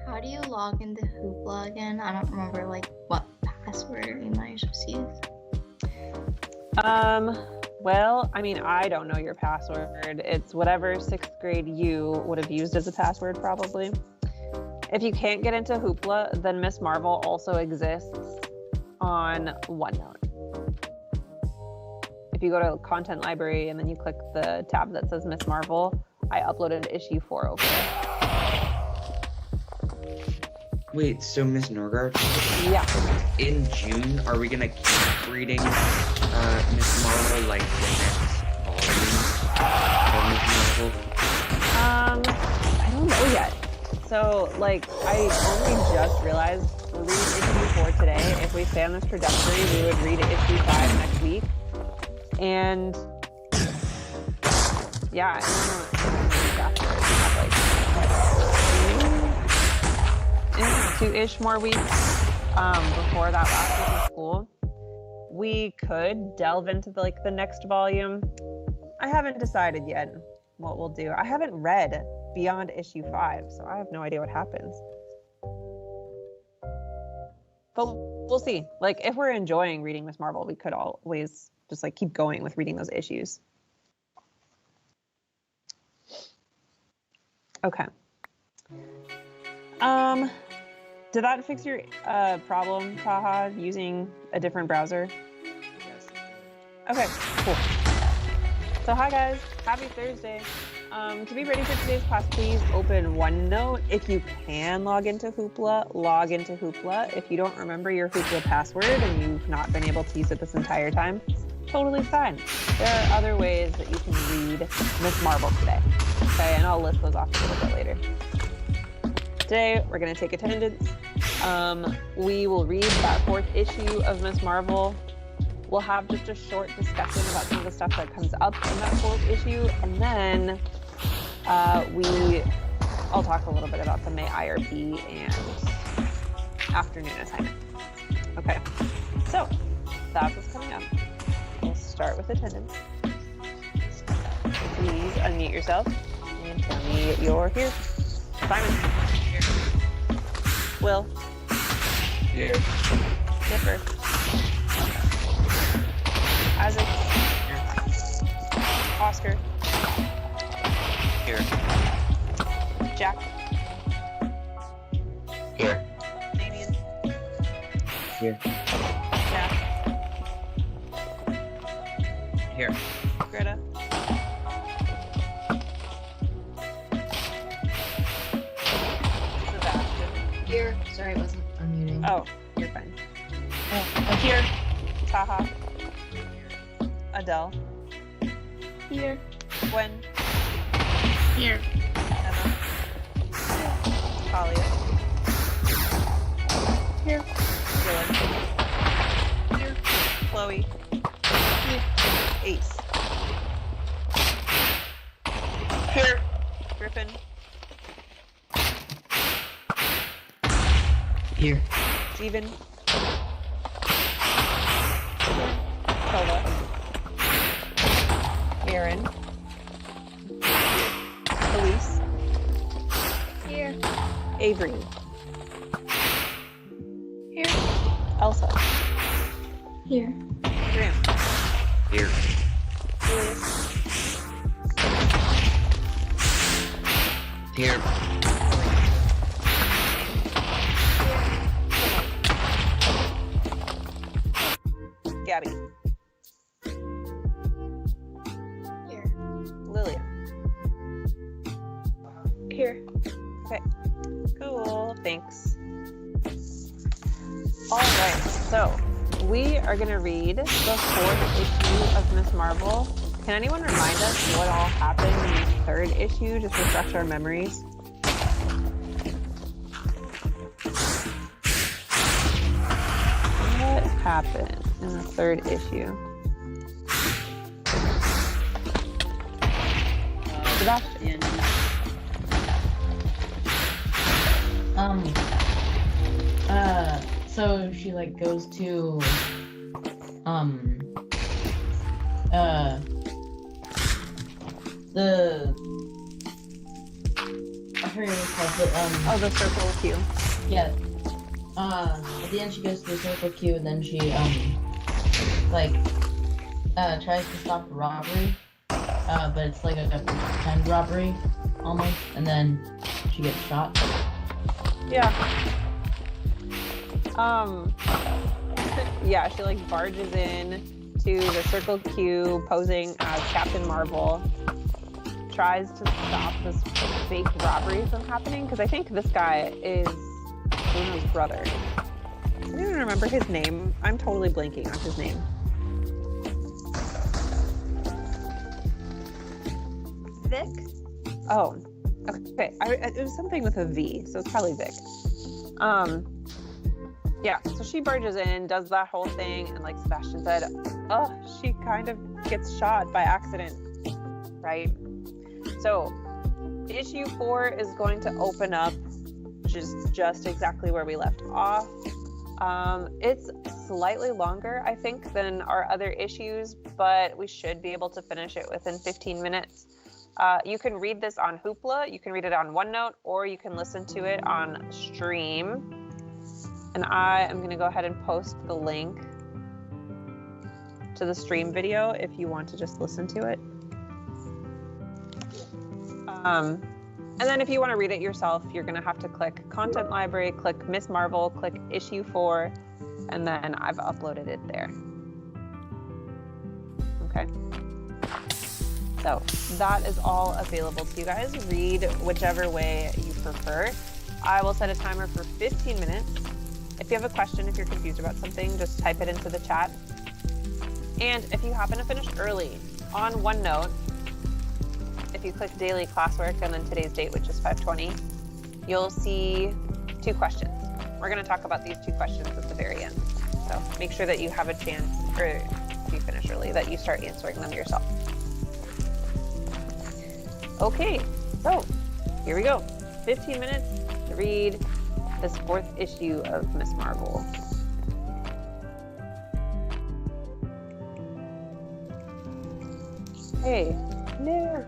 How do you log into Hoopla again? I don't remember like what password you might just use. Well, I mean, I don't know your password. It's whatever 6th grade you would have used as a password, probably. If you can't get into Hoopla, then Miss Marvel also exists on OneNote. If you go to Content Library and then you click the tab that says Miss Marvel, I uploaded issue 4 over there. Wait, so Miss Norgard, Yeah. in June, are we gonna keep reading Miss Marvel like the next volume of Miss Marvel? I don't know yet. So, like, I only just realized we're reading issue 4 today. If we stay on this trajectory, we would read issue 5 next week. And yeah, I don't know what like 2-ish more weeks before that last week of school. We could delve into the next volume. I haven't decided yet what we'll do. I haven't read beyond issue 5, so I have no idea what happens. But we'll see. Like, if we're enjoying reading Miss Marvel, we could always just like keep going with reading those issues. Okay. Did that fix your problem, Taha, using a different browser? Yes. Okay, cool. So hi guys, happy Thursday. To be ready for today's class, please open OneNote. If you can log into Hoopla, log into Hoopla. If you don't remember your Hoopla password and you've not been able to use it this entire time, totally fine. There are other ways that you can read Miss Marvel today. Okay, and I'll list those off a little bit later. Today, we're gonna take attendance. We will read that 4th issue of Miss Marvel. We'll have just a short discussion about some of the stuff that comes up in that 4th issue, and then I'll talk a little bit about the May IRP and afternoon assignment. Okay, so that's what's coming up. We'll start with attendance. Please unmute yourself and tell me you're here. Simon. Here. Will. Here. Dipper. Isaac. Here. Oscar. Here. Jack. Here. Damien. Here. Jack. Here. Greta. Sebastian. Here. Sorry, I wasn't unmuting. Oh, you're fine. I'm here. Taha. Adele. Here. Gwen. Here. Emma. Talia. Here. Dylan. Here. Chloe. Here. Ace. Here. Griffin. Here. Steven. Tova. Aaron. Elise. Here. Avery. Here. Elsa. Here. Graham. Here. Julius. Here. Gabby. Here. Lilia. Here. Okay. Cool. Thanks. All right. So we are going to read the 4th issue of Miss Marvel. Can anyone remind us what all happened in the 3rd issue? Just refresh our memories. What happened in the 3rd issue? Sebastian. So she like goes to the I forget what it's called, but Oh, the Circle Q. yeah. At the end she goes to the Circle Q and then she tries to stop the robbery. But it's like a pretend robbery almost, and then she gets shot. Yeah. Yeah, she like barges in to the Circle Q posing as Captain Marvel, tries to stop this fake robbery from happening, because I think this guy is Bruno's brother. I don't even remember his name. I'm totally blanking on his name. Vic? Oh, okay. It was something with a V, so it's probably Vic. Yeah, so she barges in, does that whole thing, and like Sebastian said, she kind of gets shot by accident, right? So, issue 4 is going to open up just exactly where we left off. It's slightly longer, I think, than our other issues, but we should be able to finish it within 15 minutes. You can read this on Hoopla, you can read it on OneNote, or you can listen to it on Stream. And I am going to go ahead and post the link to the Stream video if you want to just listen to it. And then if you want to read it yourself, you're going to have to click Content Library, click Miss Marvel, click Issue 4, and then I've uploaded it there. Okay. So that is all available to you guys. Read whichever way you prefer. I will set a timer for 15 minutes. If you have a question, if you're confused about something, just type it into the chat. And if you happen to finish early, on OneNote, if you click daily classwork and then today's date, which is 5/20, you'll see 2 questions. We're going to talk about these 2 questions at the very end. So make sure that you have a chance, or if you finish early, that you start answering them yourself. Okay, so here we go. 15 minutes to read this 4th issue of Miss Marvel. Hey, no.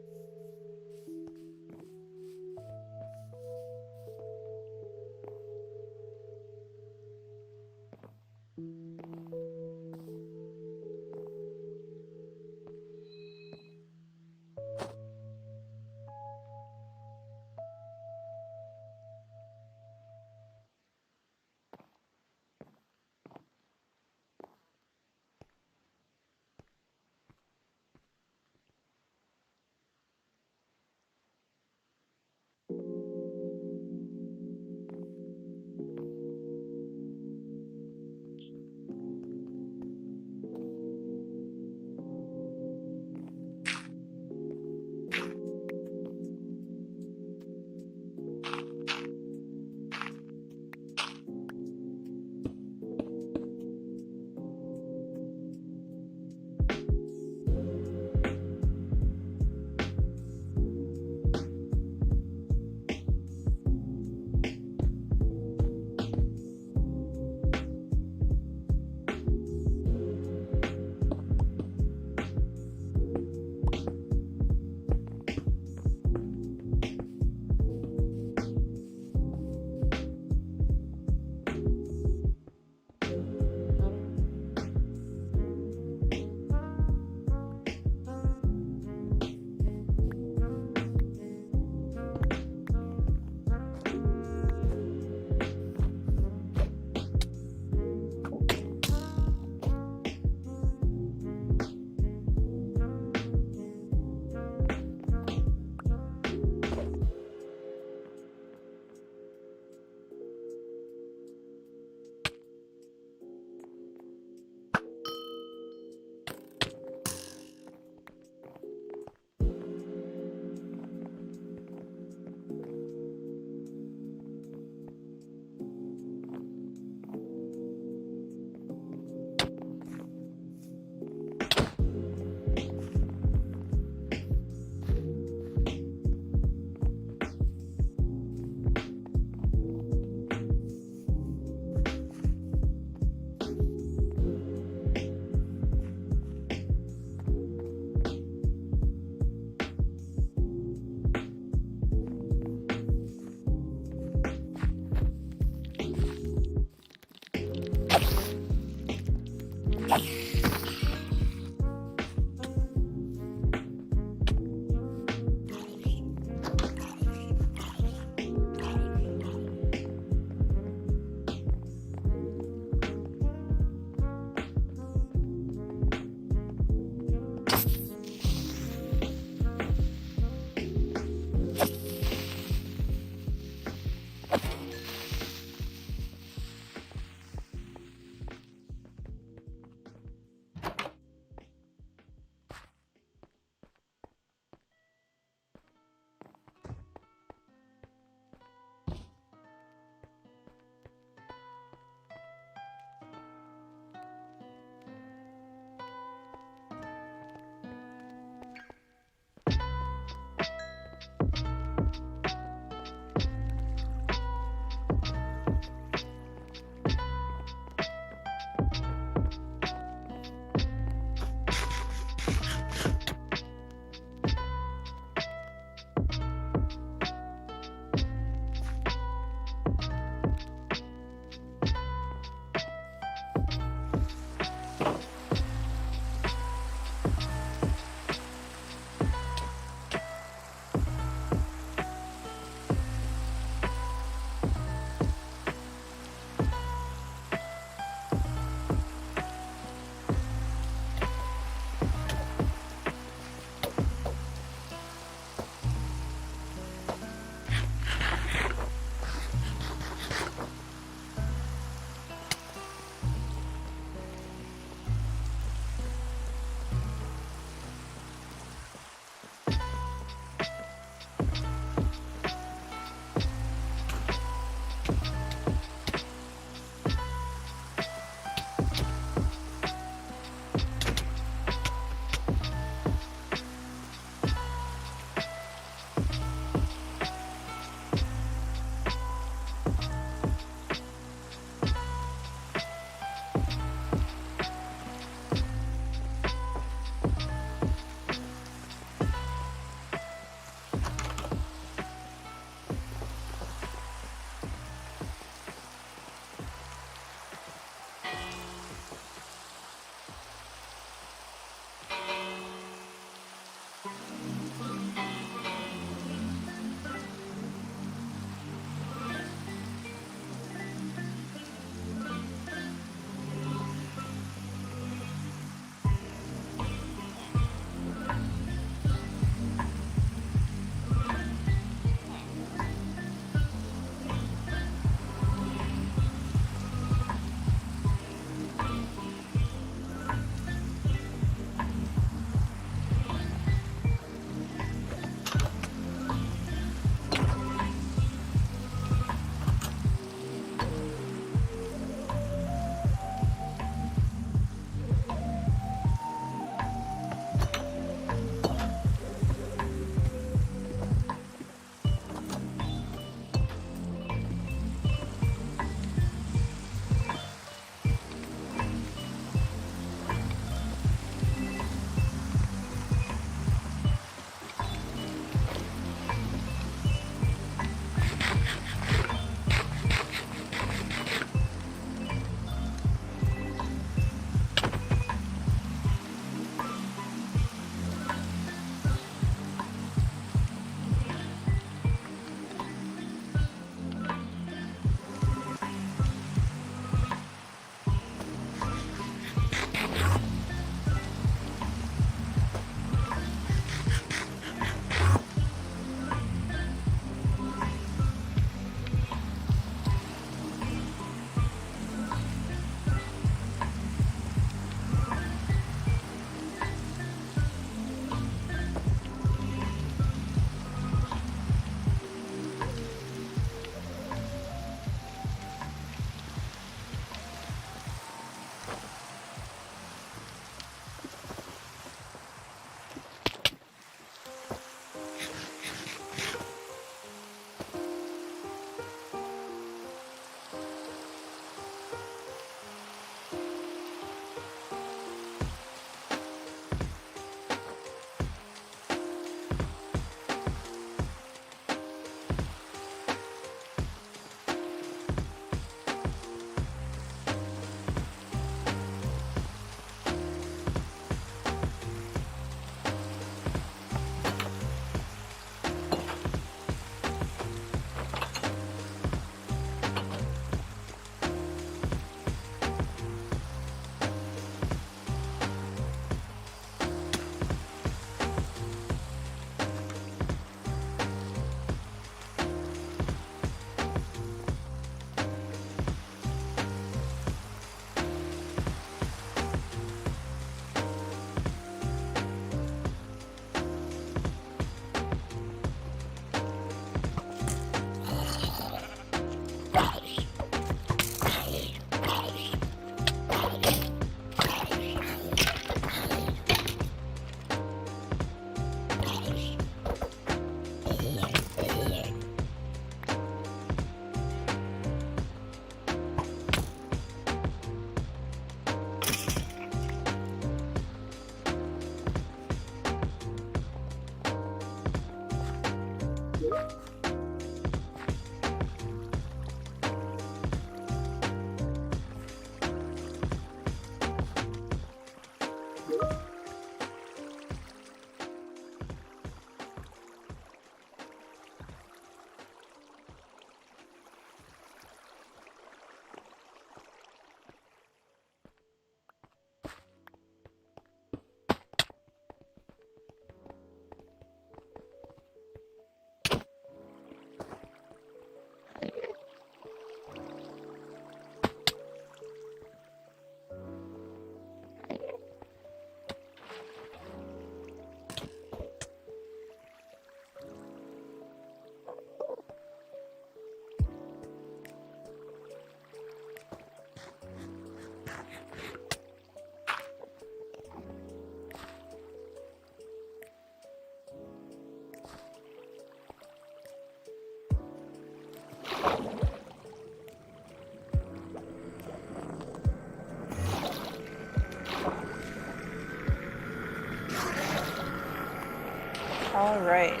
All right.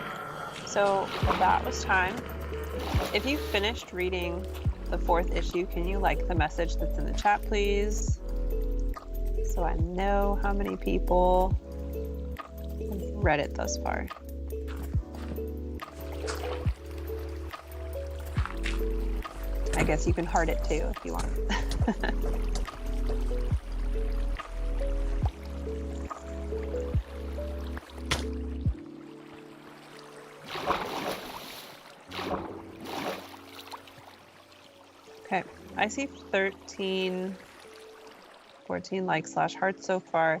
So that was time. If you finished reading the 4th issue, can you like the message that's in the chat, please? So I know how many people have read it thus far. I guess you can heart it too if you want. Okay, I see 13, 14 likes / hearts so far.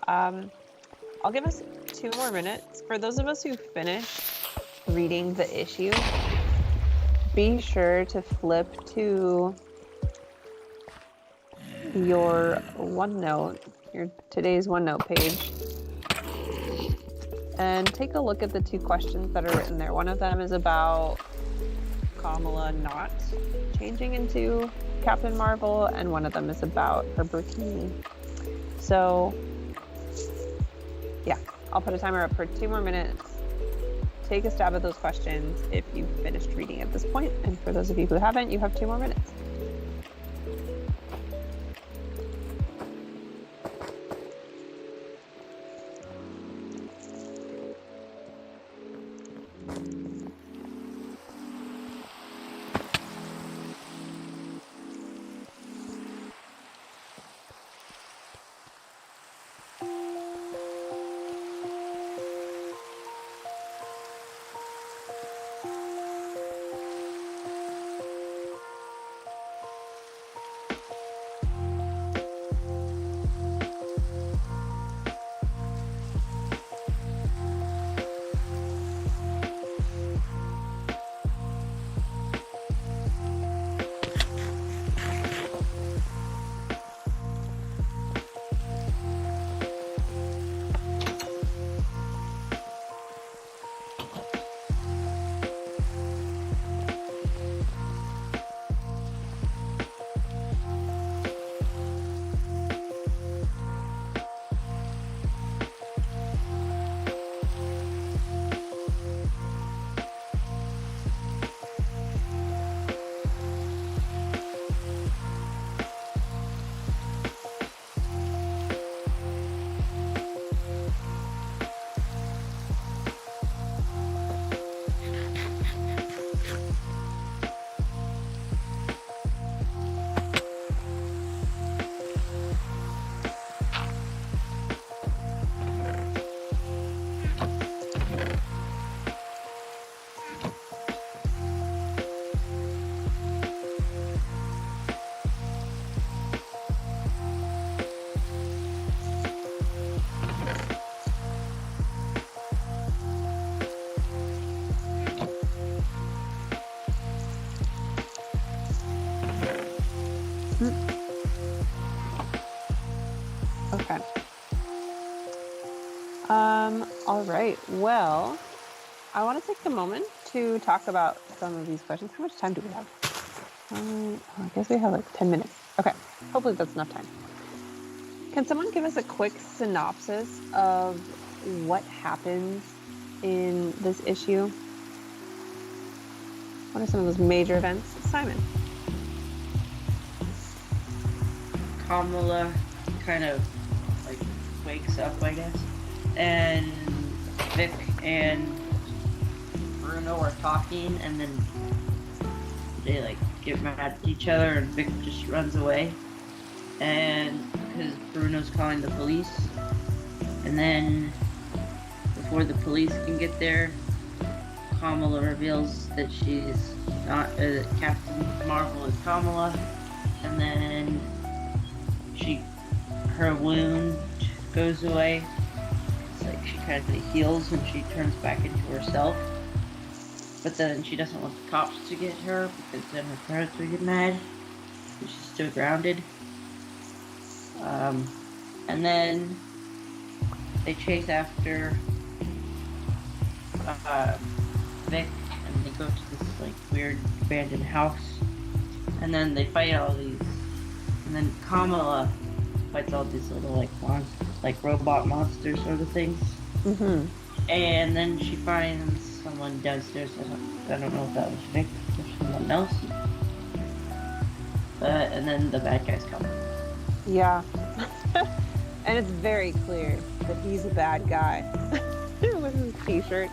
I'll give us 2 more minutes. For those of us who finished reading the issue, be sure to flip to your OneNote, your today's OneNote page, and take a look at the 2 questions that are written there. One of them is about Kamala not changing into Captain Marvel, and one of them is about her bikini. So, yeah, I'll put a timer up for 2 more minutes. Take a stab at those questions if you've finished reading at this point, and for those of you who haven't, you have 2 more minutes. Okay. All right. Well, I want to take a moment to talk about some of these questions. How much time do we have? I guess we have like 10 minutes. Okay. Hopefully that's enough time. Can someone give us a quick synopsis of what happens in this issue? What are some of those major events? Simon. Kamala kind of like wakes up, I guess, and Vic and Bruno are talking, and then they like get mad at each other, and Vic just runs away, and because Bruno's calling the police, and then before the police can get there, Kamala reveals that she's not Captain Marvel is Kamala, and then her wound goes away. It's like she kind of heals and she turns back into herself. But then she doesn't want the cops to get her because then her parents would get mad. So she's still grounded. And then they chase after Vic and they go to this like weird abandoned house, and then they fight all these, and then Kamala fights all these little like robot monster sort of things. Mm-hmm. And then she finds someone downstairs. I don't know if that was Vic or someone else. And then the bad guys come. Yeah. And it's very clear that he's a bad guy. With his t-shirt.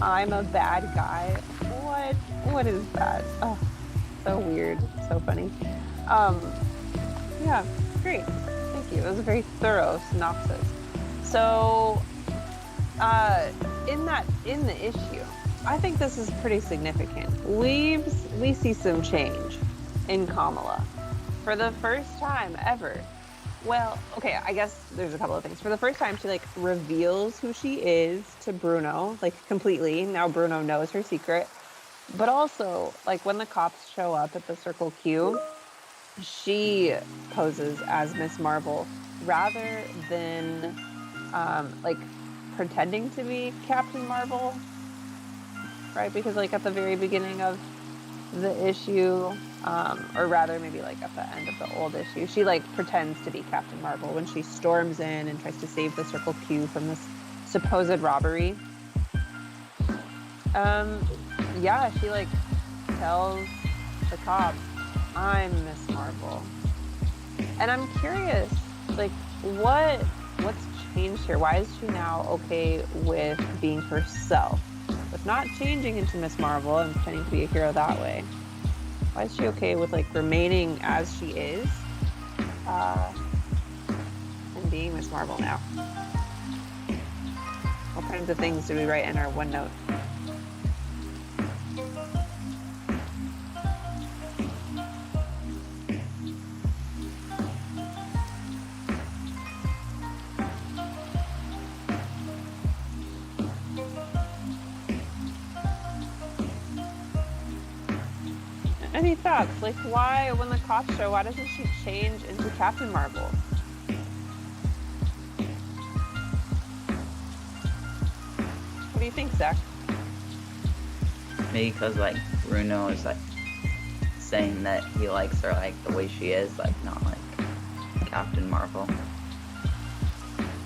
I'm a bad guy. What is that? Oh, so weird. So funny. Yeah, great. Thank you. It was a very thorough synopsis. So, in the issue, I think this is pretty significant. We see some change in Kamala for the first time ever. Well, okay, I guess there's a couple of things. For the first time, she like reveals who she is to Bruno, like completely. Now Bruno knows her secret. But also, like when the cops show up at the Circle Q, she poses as Miss Marvel rather than like pretending to be Captain Marvel, right? Because like at the very beginning of the issue, or rather maybe like at the end of the old issue, she like pretends to be Captain Marvel when she storms in and tries to save the Circle Q from this supposed robbery. Yeah, she like tells the cops, I'm Miss Marvel. And I'm curious, like what's changed here? Why is she now okay with being herself? With not changing into Miss Marvel and pretending to be a hero that way. Why is she okay with like remaining as she is and being Miss Marvel now? What kinds of things did we write in our OneNote? Any thoughts? Like, why, when the cops show, why doesn't she change into Captain Marvel? What do you think, Zach? Maybe because, like, Bruno is, like, saying that he likes her, like, the way she is, like, not like Captain Marvel.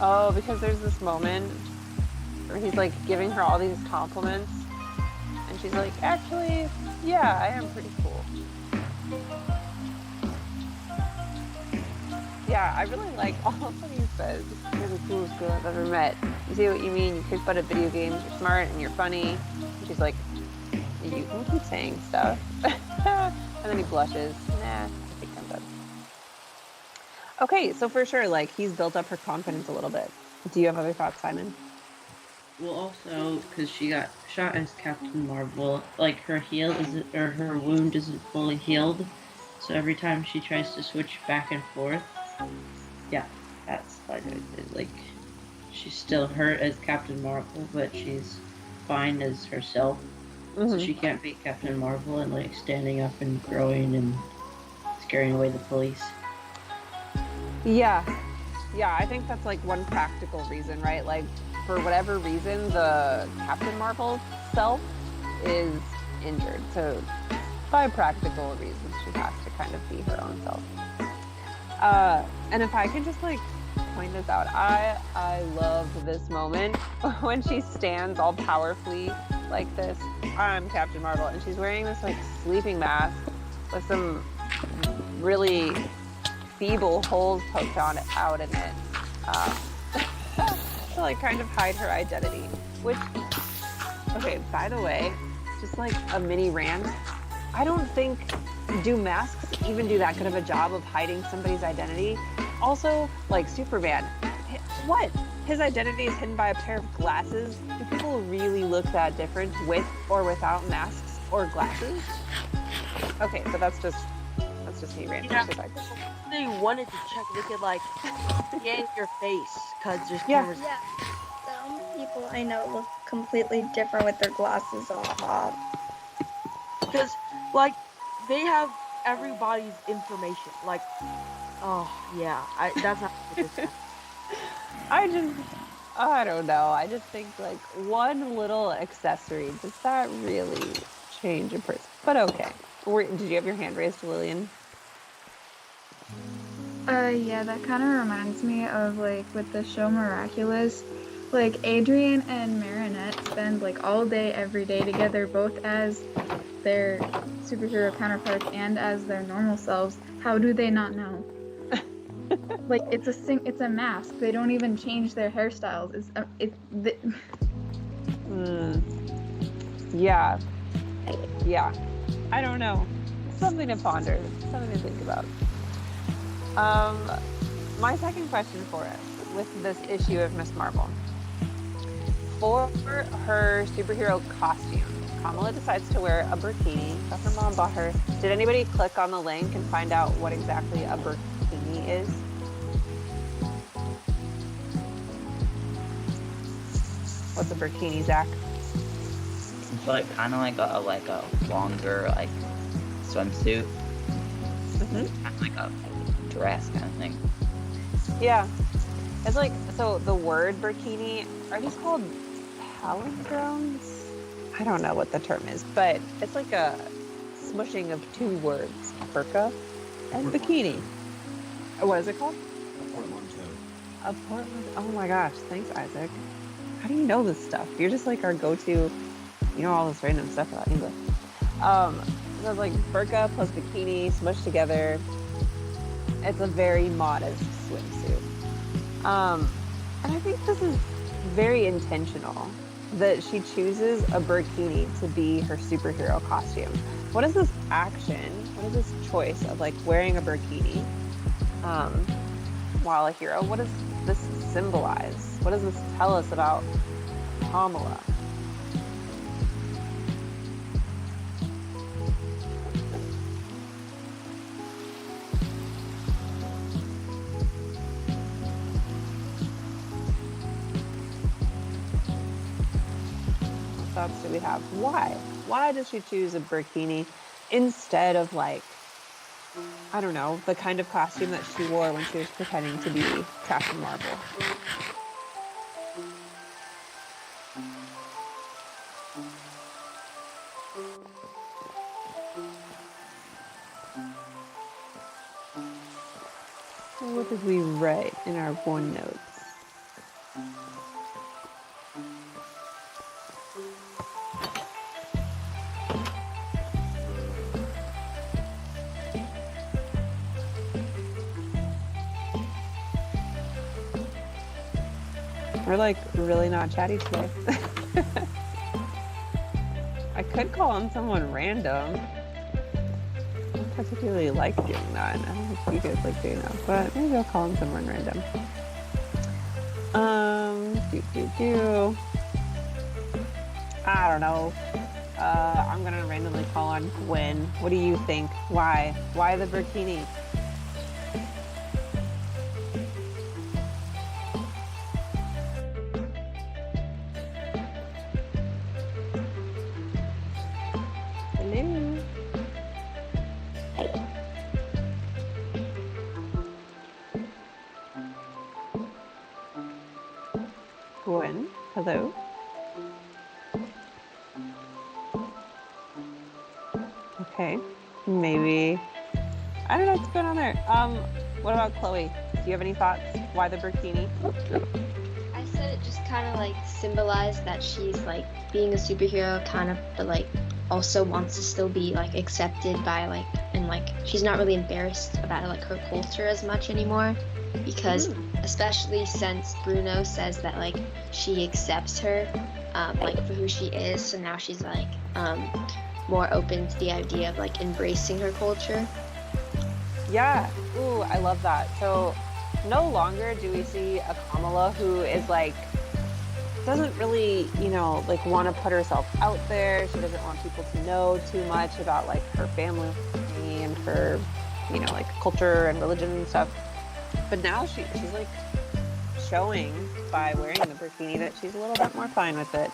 Oh, because there's this moment where he's, like, giving her all these compliments, and she's like, actually, yeah, I am pretty cool. Yeah, I really like all of what he says. You're the coolest girl I've ever met. You see what you mean? You kick butt at video games, you're smart, and you're funny. And she's like, you can keep saying stuff. And then he blushes. Nah, I think I'm done. Okay, so for sure, like, he's built up her confidence a little bit. Do you have other thoughts, Simon? Well, also, because she got shot as Captain Marvel, like, her her wound isn't fully healed, so every time she tries to switch back and forth, yeah, that's like, she's still hurt as Captain Marvel, but she's fine as herself, so she can't be Captain Marvel and, like, standing up and growing and scaring away the police. Yeah, I think that's, like, one practical reason, right? Like, for whatever reason, the Captain Marvel self is injured. So, by practical reasons, she has to kind of be her own self. And if I can just, like, point this out, I love this moment when she stands all powerfully like this. I'm Captain Marvel, and she's wearing this, like, sleeping mask with some really feeble holes poked out in it. To like kind of hide her identity, which, okay, by the way, just like a mini rant, I don't think do masks even do that good of a job of hiding somebody's identity. Also, like Superman, what? His identity is hidden by a pair of glasses? Do people really look that different with or without masks or glasses? Okay, so that's just me ranting. Yeah. They wanted to check, they could like scan your face because there's cameras. Yeah. Some people I know look completely different with their glasses off. Because like they have everybody's information. Like, oh yeah, that's not. I don't know. I just think like one little accessory, does that really change in person. But okay. Did you have your hand raised, Lillian? Yeah, that kind of reminds me of, like, with the show Miraculous. Like, Adrian and Marinette spend, like, all day, every day together, both as their superhero counterparts and as their normal selves. How do they not know? Like, it's a mask. They don't even change their hairstyles. Yeah. I don't know. Something to ponder. Something to think about. My second question for us with this issue of Miss Marvel. For her superhero costume, Kamala decides to wear a burkini that her mom bought her. Did anybody click on the link and find out what exactly a burkini is? What's a burkini, Zach? It's like kind of like a longer like swimsuit. Kind of like a dress kind of thing. Yeah. It's like, so the word burkini, are these called palindromes? I don't know what the term is, but it's like a smushing of two words, burqa and bikini. What is it called? A portmanteau. A portmanteau. Oh my gosh, thanks, Isaac. How do you know this stuff? You're just like our go-to, you know all this random stuff about English. So it's like burqa plus bikini smushed together. It's a very modest swimsuit. And I think this is very intentional that she chooses a burkini to be her superhero costume. What is this action? What is this choice of like wearing a burkini while a hero? What does this symbolize? What does this tell us about Kamala? Thoughts do we have? Why does she choose a burkini instead of, like, I don't know, the kind of costume that she wore when she was pretending to be Captain Marvel? What did we write in our OneNotes? We're like really not chatty today. I could call on someone random. I don't particularly like doing that. I don't think you guys like doing that, but maybe I'll call on someone random. I don't know. I'm gonna randomly call on Gwen. What do you think? Why? Why the burkini? Gwen, hello. Okay, maybe. I don't know what's going on there. What about Chloe? Do you have any thoughts? Why the burkini? I said it just kind of like symbolized that she's like being a superhero kind of, but like also wants to still be like accepted by like, and like she's not really embarrassed about like her culture as much anymore, because especially since Bruno says that like she accepts her like for who she is, so now she's like more open to the idea of like embracing her culture. Yeah. Ooh, I love that. So no longer do we see a Kamala who is like, doesn't really, you know, like want to put herself out there. She doesn't want people to know too much about like her family and her, you know, like culture and religion and stuff. But now she's like showing by wearing the burkini that she's a little bit more fine with it.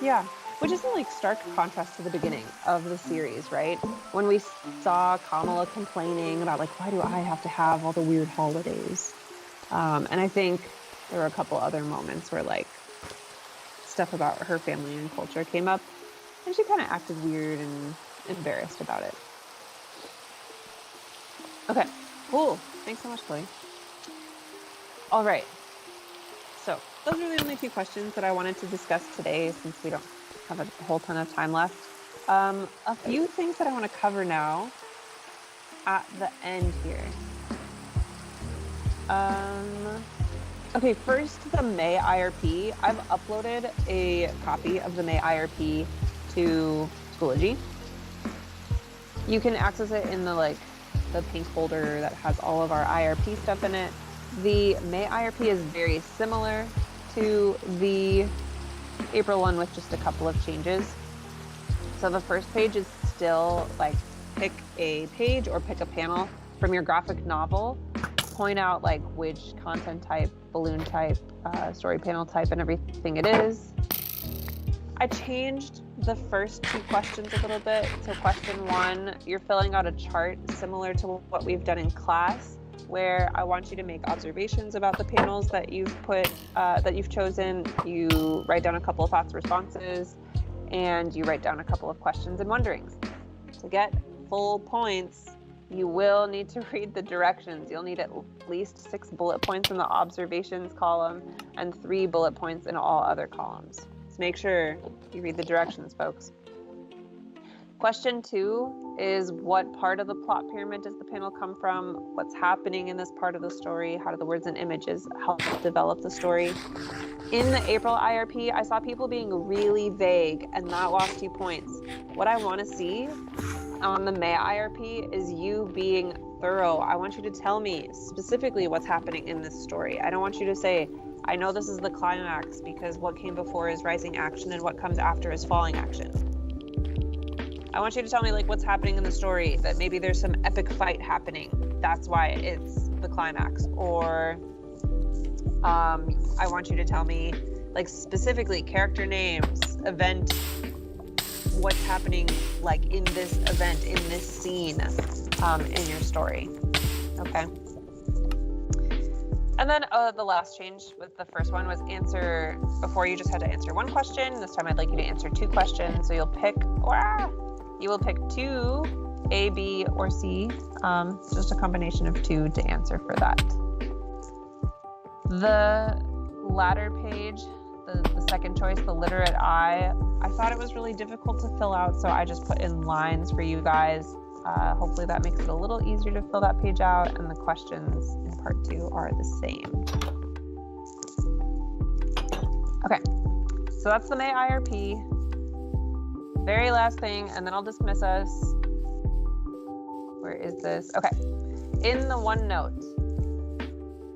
Yeah. Which is in like stark contrast to the beginning of the series, right? When we saw Kamala complaining about like, why do I have to have all the weird holidays? And I think there were a couple other moments where like stuff about her family and culture came up, and she kind of acted weird and embarrassed about it. Okay, cool. Thanks so much, Chloe. All right. So those are the only 2 questions that I wanted to discuss today since we don't have a whole ton of time left. A few things that I want to cover now at the end here. Okay, first, the May IRP. I've uploaded a copy of the May IRP to Schoology. You can access it in the pink folder that has all of our IRP stuff in it. The May IRP is very similar to the April one with just a couple of changes. So the first page is still like pick a page or pick a panel from your graphic novel, point out like which content type, balloon type, story panel type, and everything it is. I changed the first 2 questions a little bit. So question 1, you're filling out a chart similar to what we've done in class, where I want you to make observations about the panels that you've chosen. You write down a couple of thoughts, responses, and you write down a couple of questions and wonderings. To get full points, you will need to read the directions. You'll need at least 6 bullet points in the observations column and 3 bullet points in all other columns. So make sure you read the directions, folks. Question 2 is, what part of the plot pyramid does the panel come from? What's happening in this part of the story? How do the words and images help develop the story? In the April IRP, I saw people being really vague, and that lost 2 points. What I want to see on the May IRP is you being thorough. I want you to tell me specifically what's happening in this story. I don't want you to say, I know this is the climax because what came before is rising action and what comes after is falling action. I want you to tell me like what's happening in the story, that maybe there's some epic fight happening. That's why it's the climax. Or I want you to tell me like specifically character names, event, what's happening like in this event, in this scene, in your story. Okay. And then the last change with the first one was answer, before you just had to answer 1 question. This time I'd like you to answer 2 questions. So you will pick 2, A, B, or C, just a combination of 2 to answer for that. The latter page, the second choice, the literate I thought it was really difficult to fill out, so I just put in lines for you guys. Hopefully that makes it a little easier to fill that page out, and the questions in part 2 are the same. Okay, so that's the May IRP. Very last thing, and then I'll dismiss us. Where is this? Okay, in the OneNote,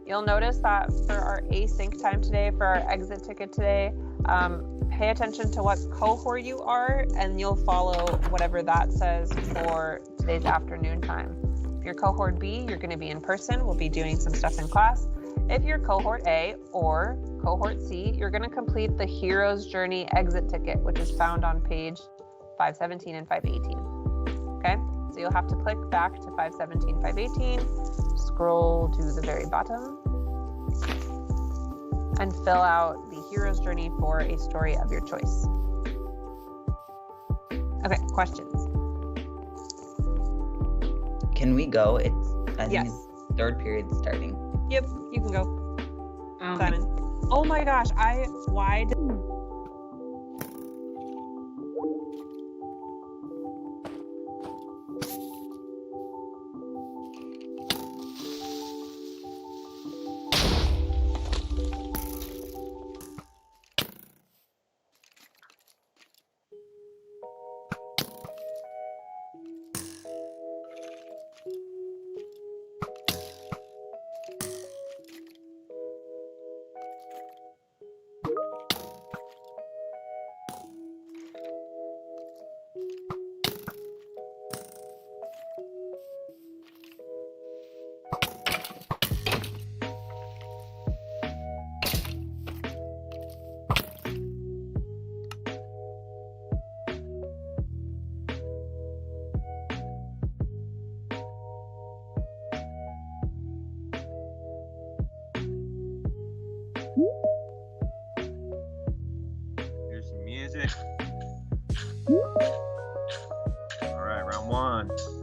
you'll notice that for our async time today, for our exit ticket today, pay attention to what cohort you are, and you'll follow whatever that says for today's afternoon time. If you're cohort B, you're going to be in person. We'll be doing some stuff in class. If you're cohort A or cohort C, you're going to complete the Hero's Journey exit ticket, which is found on page 517 and 518. Okay, so you'll have to click back to 517, 518, scroll to the very bottom, and fill out the Hero's Journey for a story of your choice. Okay, questions? Can we go? I think Yes. it's 3rd period starting. Yep, you can go. Simon. Oh my gosh, why did... Come on.